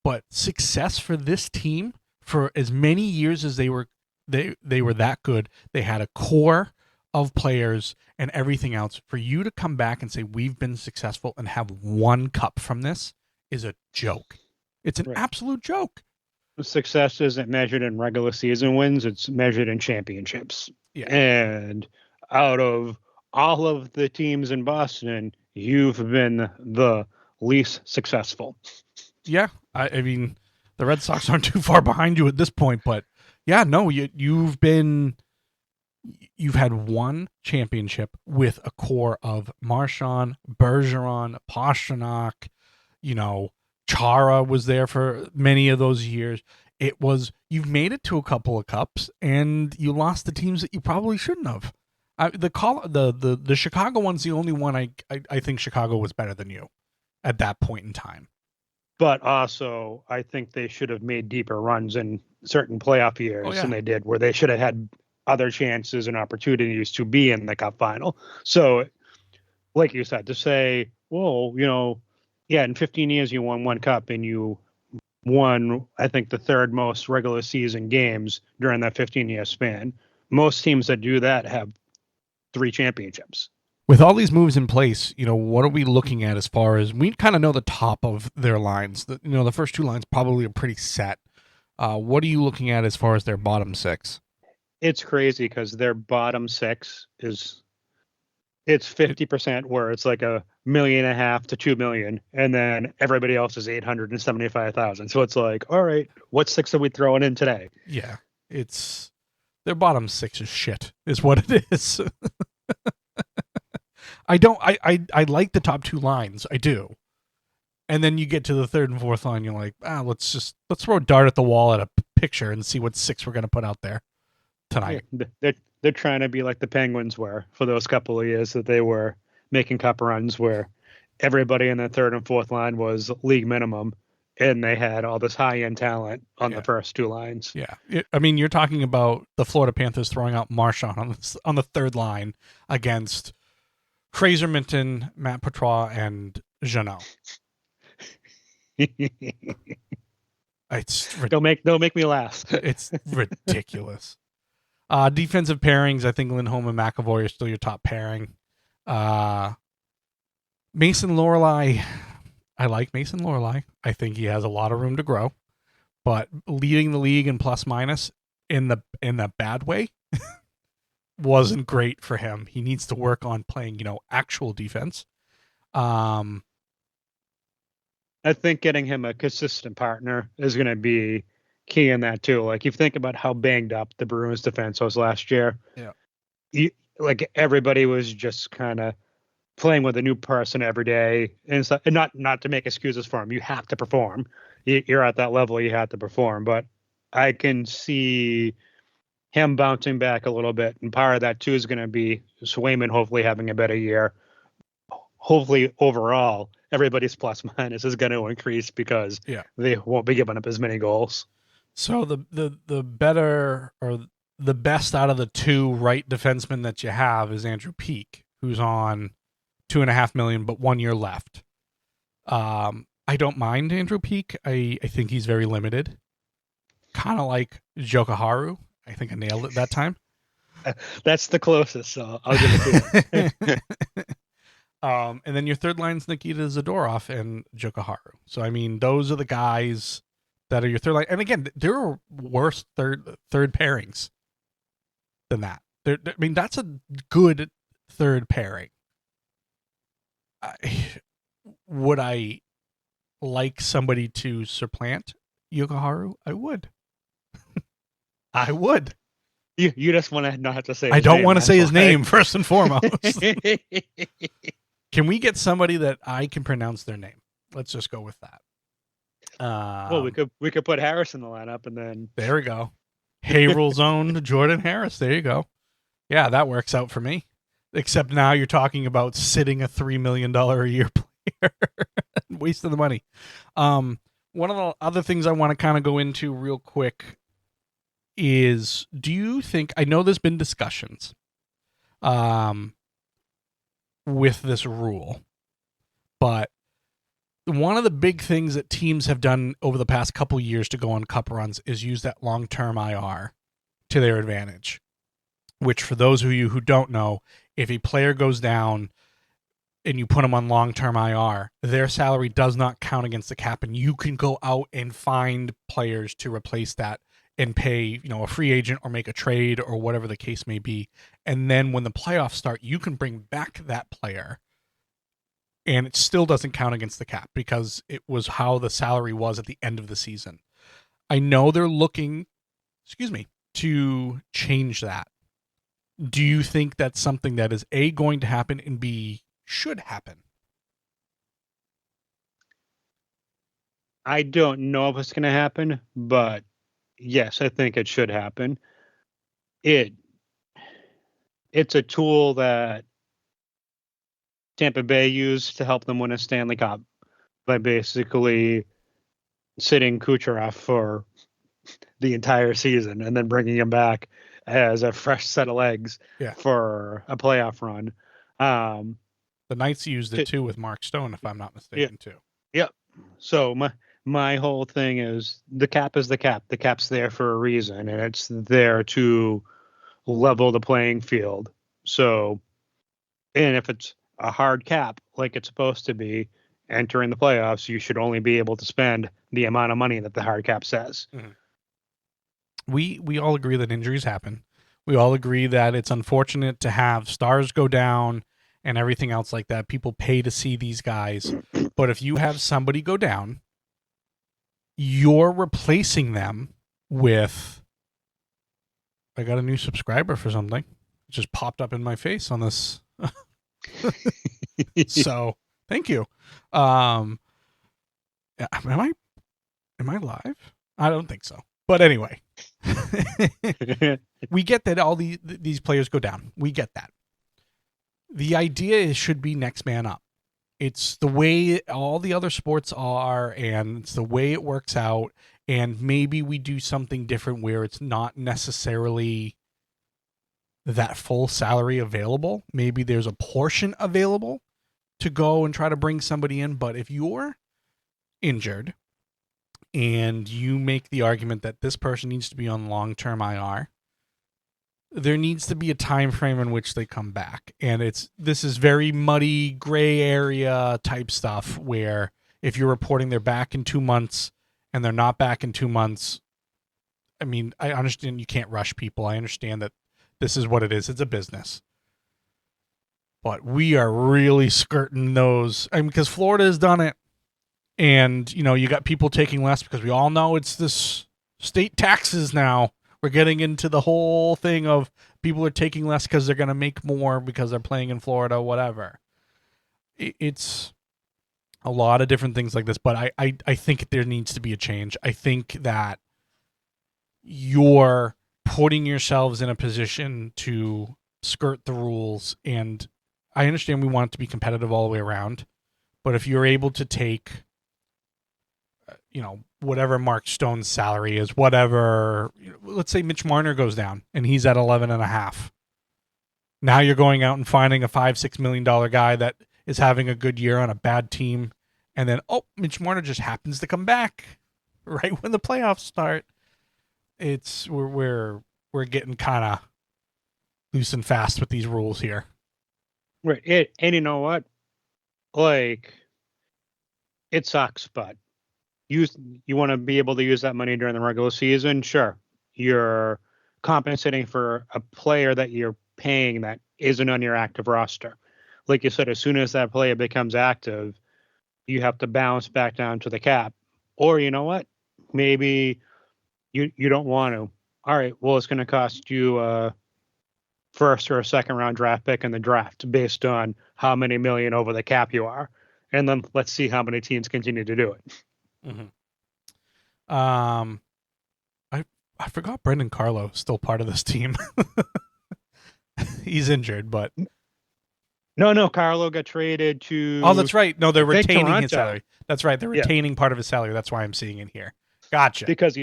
but success for this team for as many years as they were that good. They had a core of players and everything else. For you to come back and say we've been successful and have one cup from this is a joke. It's an absolute joke. Success isn't measured in regular season wins, it's measured in championships. Yeah. And out of all of the teams in Boston, you've been the least successful. Yeah. I mean, the Red Sox aren't too far behind you at this point, but yeah, no, you've had one championship with a core of Marchand, Bergeron, Pastrnak, Chara was there for many of those years. You've made it to a couple of cups and you lost the teams that you probably shouldn't have. The Chicago one's the only one I think Chicago was better than you at that point in time. But also, I think they should have made deeper runs in certain playoff years than they did, where they should have had other chances and opportunities to be in the cup final. So, like you said, to say, well, in 15 years you won one cup and you won, I think, the third most regular season games during that 15-year span. Most teams that do that have 3 championships. With all these moves in place, what are we looking at as far as we kind of know the top of their lines? The first 2 lines probably are pretty set. What are you looking at as far as their bottom 6? It's crazy because their bottom 6 it's 50% where it's like $1.5 million to $2 million, and then everybody else is 875,000. So it's like, all right, what 6 are we throwing in today? Yeah, it's their bottom 6 is shit, is what it is. I like the top 2 lines, I do, and then you get to the third and fourth line, you're like, let's throw a dart at the wall at a picture and see what 6 we're gonna put out there tonight. Yeah, they're trying to be like the Penguins were for those couple of years that they were making cup runs where everybody in the third and fourth line was league minimum and they had all this high-end talent on the first 2 lines. Yeah. You're talking about the Florida Panthers throwing out Marchand on the third line against Fraser Minton, Matt Petrois, and Jeannot. Don't make me laugh. It's ridiculous. Defensive pairings, I think Lindholm and McAvoy are still your top pairing. Mason Lohrei, I like Mason Lohrei. I think he has a lot of room to grow, but leading the league in plus minus in the bad way wasn't great for him. He needs to work on playing, actual defense. I think getting him a consistent partner is going to be key in that too. Like, you think about how banged up the Bruins defense was last year. Yeah. Everybody was just kind of playing with a new person every day, and not to make excuses for him. You have to perform. You're at that level. You have to perform. But I can see him bouncing back a little bit, and part of that too is going to be Swayman hopefully having a better year. Hopefully, overall, everybody's plus minus is going to increase because they won't be giving up as many goals. So the better or the best out of the 2 right defensemen that you have is Andrew Peeke, who's on $2.5 million, but 1 year left. I don't mind Andrew Peeke. I think he's very limited. Kind of like Jokiharju. I think I nailed it that time. That's the closest, so I'll give it to you. And then your third line's Nikita Zadorov and Jokiharju. So those are the guys that are your third line. And again, there are worse third pairings than that. That's a good third pairing. Would I like somebody to supplant Jokiharju? I would. I would. You just want to not have to say his I don't name, want to say his why. name first and foremost. Can we get somebody that I can pronounce their name? Let's just go with that. Well, we could put Harris in the lineup, and then there we go. Haverhill's own Jordan Harris. There you go. Yeah, that works out for me. Except now you're talking about sitting a $3 million a year player, wasting the money. One of the other things I want to kind of go into real quick is, do you think, I know there's been discussions with this rule, but one of the big things that teams have done over the past couple years to go on cup runs is use that long-term IR to their advantage, which for those of you who don't know, if a player goes down and you put them on long-term IR, their salary does not count against the cap, and you can go out and find players to replace that and pay, a free agent or make a trade or whatever the case may be. And then when the playoffs start, you can bring back that player and it still doesn't count against the cap because it was how the salary was at the end of the season. I know they're looking, to change that. Do you think that's something that is A, going to happen, and B, should happen? I don't know if it's going to happen, but yes, I think it should happen. It's a tool that Tampa Bay used to help them win a Stanley Cup by basically sitting Kucherov for the entire season and then bringing him back as a fresh set of legs for a playoff run. The Knights used it too with Mark Stone, if I'm not mistaken, too. Yep. So my whole thing is the cap is the cap. The cap's there for a reason, and it's there to level the playing field. So, and if it's a hard cap like it's supposed to be entering the playoffs, you should only be able to spend the amount of money that the hard cap says. Mm-hmm. We all agree that injuries happen. We all agree that it's unfortunate to have stars go down and everything else like that. People pay to see these guys. But if you have somebody go down, you're replacing them with... I got a new subscriber for something. It just popped up in my face on this. So, thank you. Am I live? I don't think so. But anyway, we get that all these players go down. We get that. The idea should be next man up. It's the way all the other sports are, and it's the way it works out. And maybe we do something different where it's not necessarily that full salary available. Maybe there's a portion available to go and try to bring somebody in. But if you're injured and you make the argument that this person needs to be on long-term IR, there needs to be a time frame in which they come back. And this is very muddy, gray area type stuff where if you're reporting they're back in 2 months and they're not back in 2 months, I mean, I understand you can't rush people. I understand that this is what it is. It's a business. But we are really skirting those. I mean, because Florida has done it. And, you got people taking less because we all know it's this state taxes now. We're getting into the whole thing of people are taking less because they're going to make more because they're playing in Florida, whatever. It's a lot of different things like this, but I think there needs to be a change. I think that you're putting yourselves in a position to skirt the rules, and I understand we want it to be competitive all the way around, but if you're able to take, whatever Mark Stone's salary is, whatever, let's say Mitch Marner goes down and he's at 11.5. Now you're going out and finding a $5-6 million guy that is having a good year on a bad team. And then, Mitch Marner just happens to come back right when the playoffs start. We're getting kind of loose and fast with these rules here. Right. And you know what? Like, it sucks, but you want to be able to use that money during the regular season. Sure. You're compensating for a player that you're paying that isn't on your active roster. Like you said, as soon as that player becomes active, you have to bounce back down to the cap. Or you know what? Maybe you don't want to. All right, well, it's going to cost you a first or a second round draft pick in the draft based on how many million over the cap you are. And then let's see how many teams continue to do it. Mm-hmm. I forgot Brendan Carlo is still part of this team. He's injured, but no, Carlo got traded to. Oh, that's right. No, they're retaining Toronto. his salary. That's right. They're retaining part of his salary. That's why I'm seeing it here. Gotcha. Because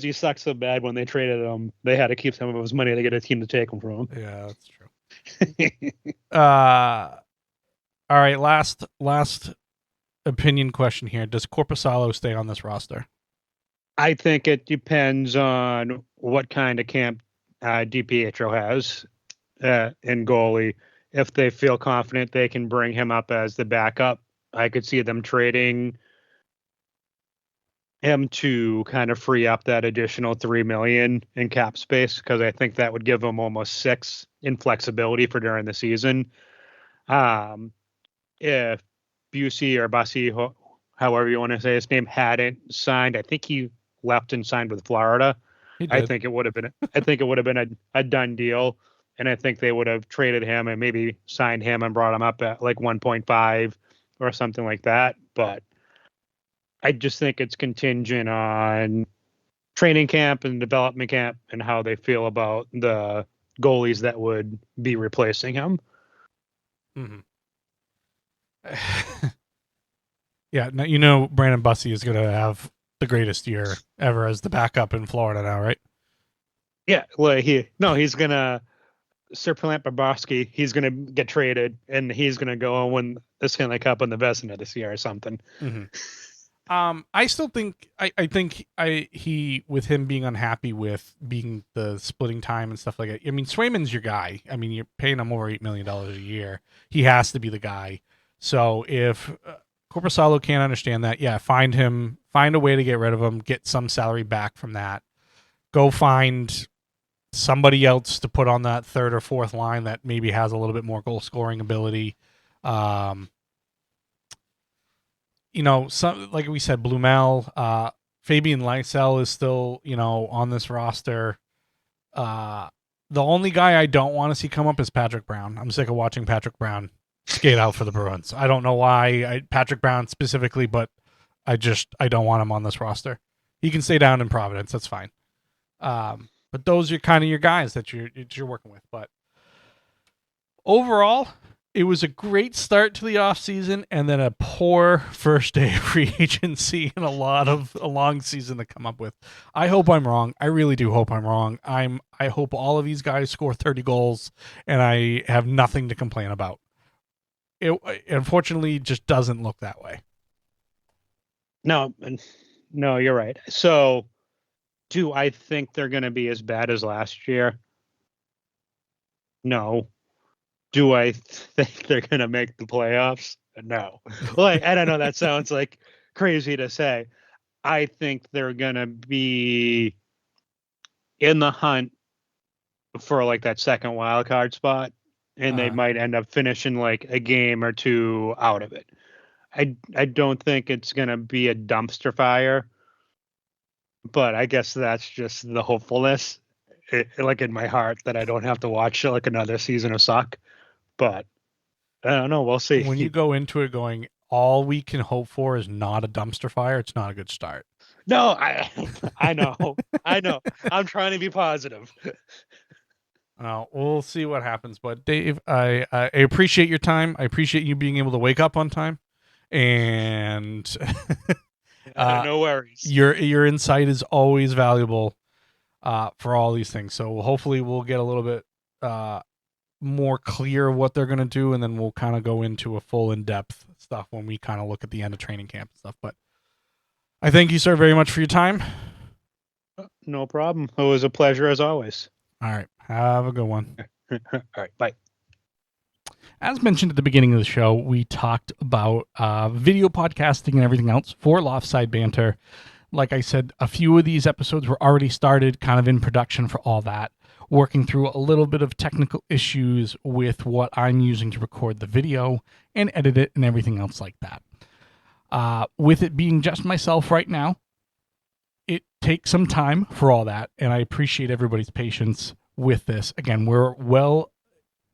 he sucked so bad when they traded him, they had to keep some of his money to get a team to take him from him. Yeah, that's true. All right, last opinion question here. Does Korpisalo stay on this roster? I think it depends on what kind of camp DiPietro has in goalie. If they feel confident they can bring him up as the backup, I could see them trading him to kind of free up that additional $3 million in cap space, because I think that would give them almost $6 million in flexibility for during the season. If Busey or Bussy, however you want to say his name, hadn't signed, I think he left and signed with Florida. I think it would have been a done deal, and I think they would have traded him and maybe signed him and brought him up at like 1.5 or something like that. But I just think it's contingent on training camp and development camp and how they feel about the goalies that would be replacing him. Mm-hmm. Yeah, now Brandon Bussy is going to have the greatest year ever as the backup in Florida now, right? Yeah, well, he's going to Serpent Bobrovsky. He's going to get traded, and he's going to go and win the Stanley Cup and the Vezina this year or something. Mm-hmm. I still think he with him being unhappy with being the splitting time and stuff like that. I mean, Swayman's your guy. I mean, you're paying him over $8 million a year. He has to be the guy. So if Korpisalo can't understand that, yeah, find a way to get rid of him, get some salary back from that. Go find somebody else to put on that third or fourth line that maybe has a little bit more goal scoring ability. Some, like we said, Blumel, Fabian Lysell is still, on this roster. The only guy I don't want to see come up is Patrick Brown. I'm sick of watching Patrick Brown skate out for the Bruins. I don't know why Patrick Brown specifically, but I don't want him on this roster. He can stay down in Providence. That's fine. But those are kind of your guys that you're working with. But overall, it was a great start to the offseason and then a poor first day of free agency and a long season to come up with. I hope I'm wrong. I really do hope I'm wrong. I hope all of these guys score 30 goals and I have nothing to complain about. It unfortunately just doesn't look that way. No, you're right. So, do I think they're going to be as bad as last year? No. Do I think they're going to make the playoffs? No. Like, I don't know. That sounds like crazy to say. I think they're going to be in the hunt for like that second wild card spot, and they might end up finishing like a game or two out of it. I don't think it's going to be a dumpster fire, but I guess that's just the hopefulness, like in my heart, that I don't have to watch like another season of suck. But I don't know. We'll see. When you go into it going, all we can hope for is not a dumpster fire, it's not a good start. No, I know. I know. I'm trying to be positive. We'll see what happens. But Dave, I appreciate your time. I appreciate you being able to wake up on time. And no worries. Your insight is always valuable for all these things. So hopefully we'll get a little bit more clear what they're going to do, and then we'll kind of go into a full in-depth stuff when we kind of look at the end of training camp and stuff. But I thank you, sir, very much for your time. No problem. It was a pleasure as always. All right. Have a good one. All right. Bye. As mentioned at the beginning of the show, we talked about video podcasting and everything else for Loftside Bantr. Like I said, a few of these episodes were already started, kind of in production for all that, working through a little bit of technical issues with what I'm using to record the video and edit it and everything else like that. With it being just myself right now, it takes some time for all that, and I appreciate everybody's patience with this. Again, we're well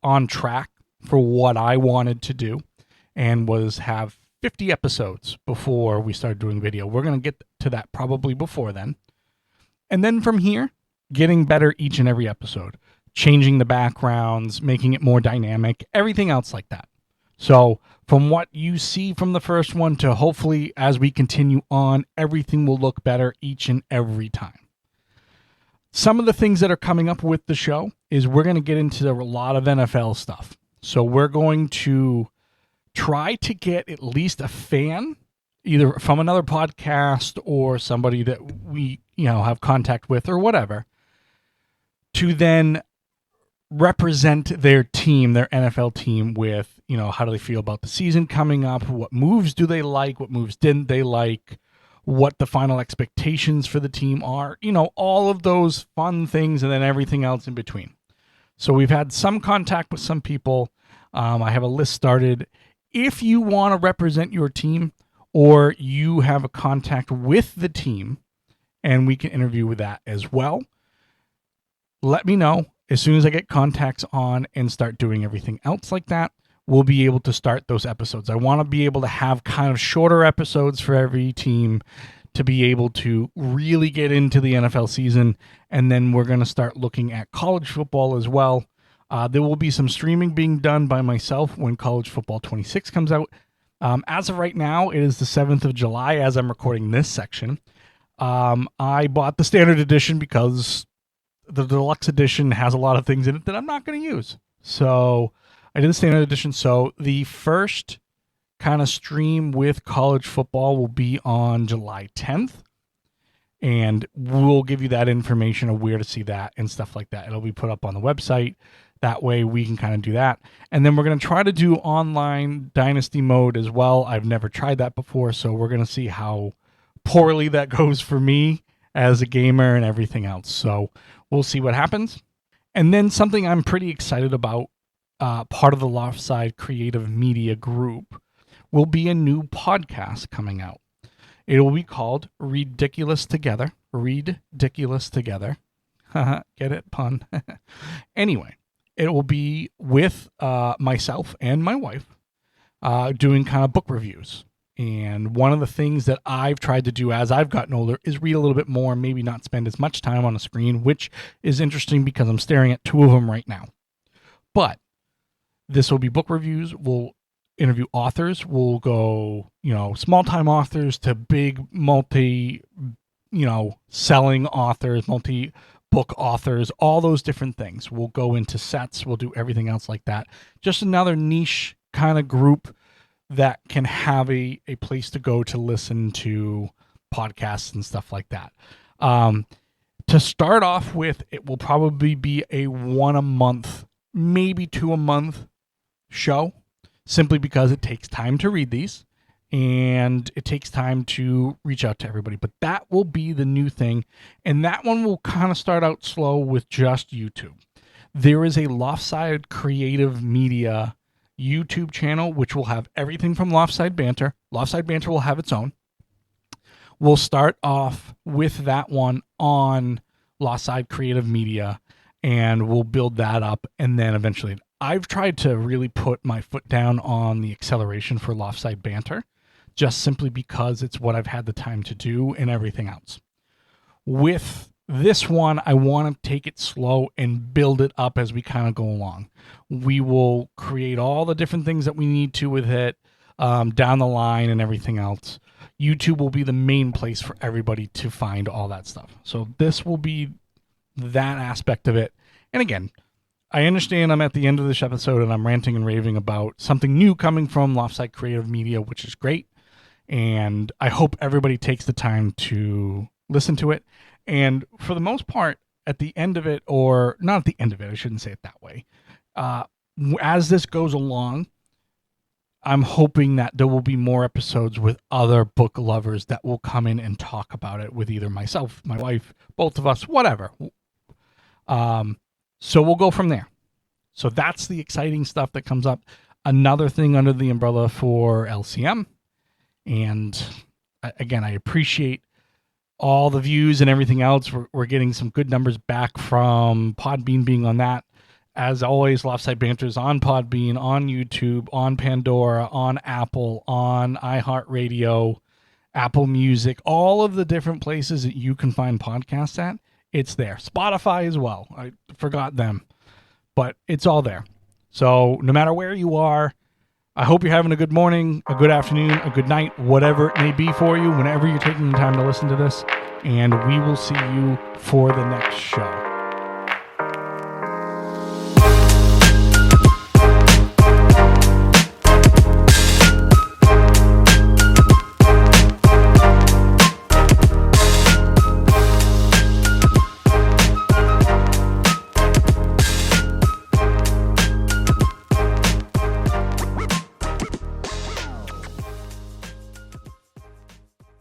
on track for what I wanted to do, and was have 50 episodes before we started doing video. We're going to get to that probably before then. And then from here, getting better each and every episode, changing the backgrounds, making it more dynamic, everything else like that. So from what you see from the first one to hopefully as we continue on, everything will look better each and every time. Some of the things that are coming up with the show is we're going to get into a lot of NFL stuff. So we're going to try to get at least a fan either from another podcast or somebody that we, have contact with or whatever, to then represent their team, their NFL team, with, how do they feel about the season coming up? What moves do they like? What moves didn't they like? What the final expectations for the team are? All of those fun things, and then everything else in between. So we've had some contact with some people. I have a list started. If you want to represent your team, or you have a contact with the team, and we can interview with that as well, let me know. As soon as I get contacts on and start doing everything else like that, we'll be able to start those episodes. I want to be able to have kind of shorter episodes for every team to be able to really get into the NFL season. And then we're going to start looking at college football as well. There will be some streaming being done by myself when College Football 26 comes out. As of right now, it is the 7th of July as I'm recording this section. I bought the standard edition because the deluxe edition has a lot of things in it that I'm not going to use. So I did the standard edition. So the first kind of stream with college football will be on July 10th. And we'll give you that information of where to see that and stuff like that. It'll be put up on the website. That way we can kind of do that. And then we're going to try to do online Dynasty mode as well. I've never tried that before, so we're going to see how poorly that goes for me as a gamer and everything else. So we'll see what happens. And then something I'm pretty excited about, part of the Loftside Creative Media group, will be a new podcast coming out. It will be called Ridiculous Together. Ridiculous Together. Get it? Pun. Anyway, it will be with myself and my wife doing kind of book reviews. And one of the things that I've tried to do as I've gotten older is read a little bit more, maybe not spend as much time on a screen, which is interesting because I'm staring at two of them right now. But this will be book reviews. We'll interview authors. We'll go, small-time authors to big selling authors, multi-book authors, all those different things. We'll go into sets. We'll do everything else like that. Just another niche kind of group that can have a place to go to listen to podcasts and stuff like that. To start off with, it will probably be a 1 a month, maybe 2 a month show, simply because it takes time to read these and it takes time to reach out to everybody. But that will be the new thing. And that one will kind of start out slow with just YouTube. There is a Loftside Creative Media YouTube channel, which will have everything from Loftside Bantr. Loftside Bantr will have its own. We'll start off with that one on Loftside Creative Media, and we'll build that up, and then eventually I've tried to really put my foot down on the acceleration for Loftside Bantr, just simply because it's what I've had the time to do and everything else. With this one, I want to take it slow and build it up as we kind of go along. We will create all the different things that we need to with it down the line and everything else. YouTube will be the main place for everybody to find all that stuff. So this will be that aspect of it. And again, I understand I'm at the end of this episode and I'm ranting and raving about something new coming from Loftside Creative Media, which is great. And I hope everybody takes the time to listen to it. And for the most part, at the end of it, or not at the end of it, I shouldn't say it that way. As this goes along, I'm hoping that there will be more episodes with other book lovers that will come in and talk about it with either myself, my wife, both of us, whatever. So we'll go from there. So that's the exciting stuff that comes up. Another thing under the umbrella for LCM. And again, I appreciate all the views and everything else. We're getting some good numbers back from Podbean being on that. As always, Loftside Bantr is on Podbean, on YouTube, on Pandora, on Apple, on iHeartRadio, Apple Music, all of the different places that you can find podcasts at. It's there. Spotify as well. I forgot them, but it's all there. So no matter where you are, I hope you're having a good morning, a good afternoon, a good night, whatever it may be for you, whenever you're taking the time to listen to this. And we will see you for the next show.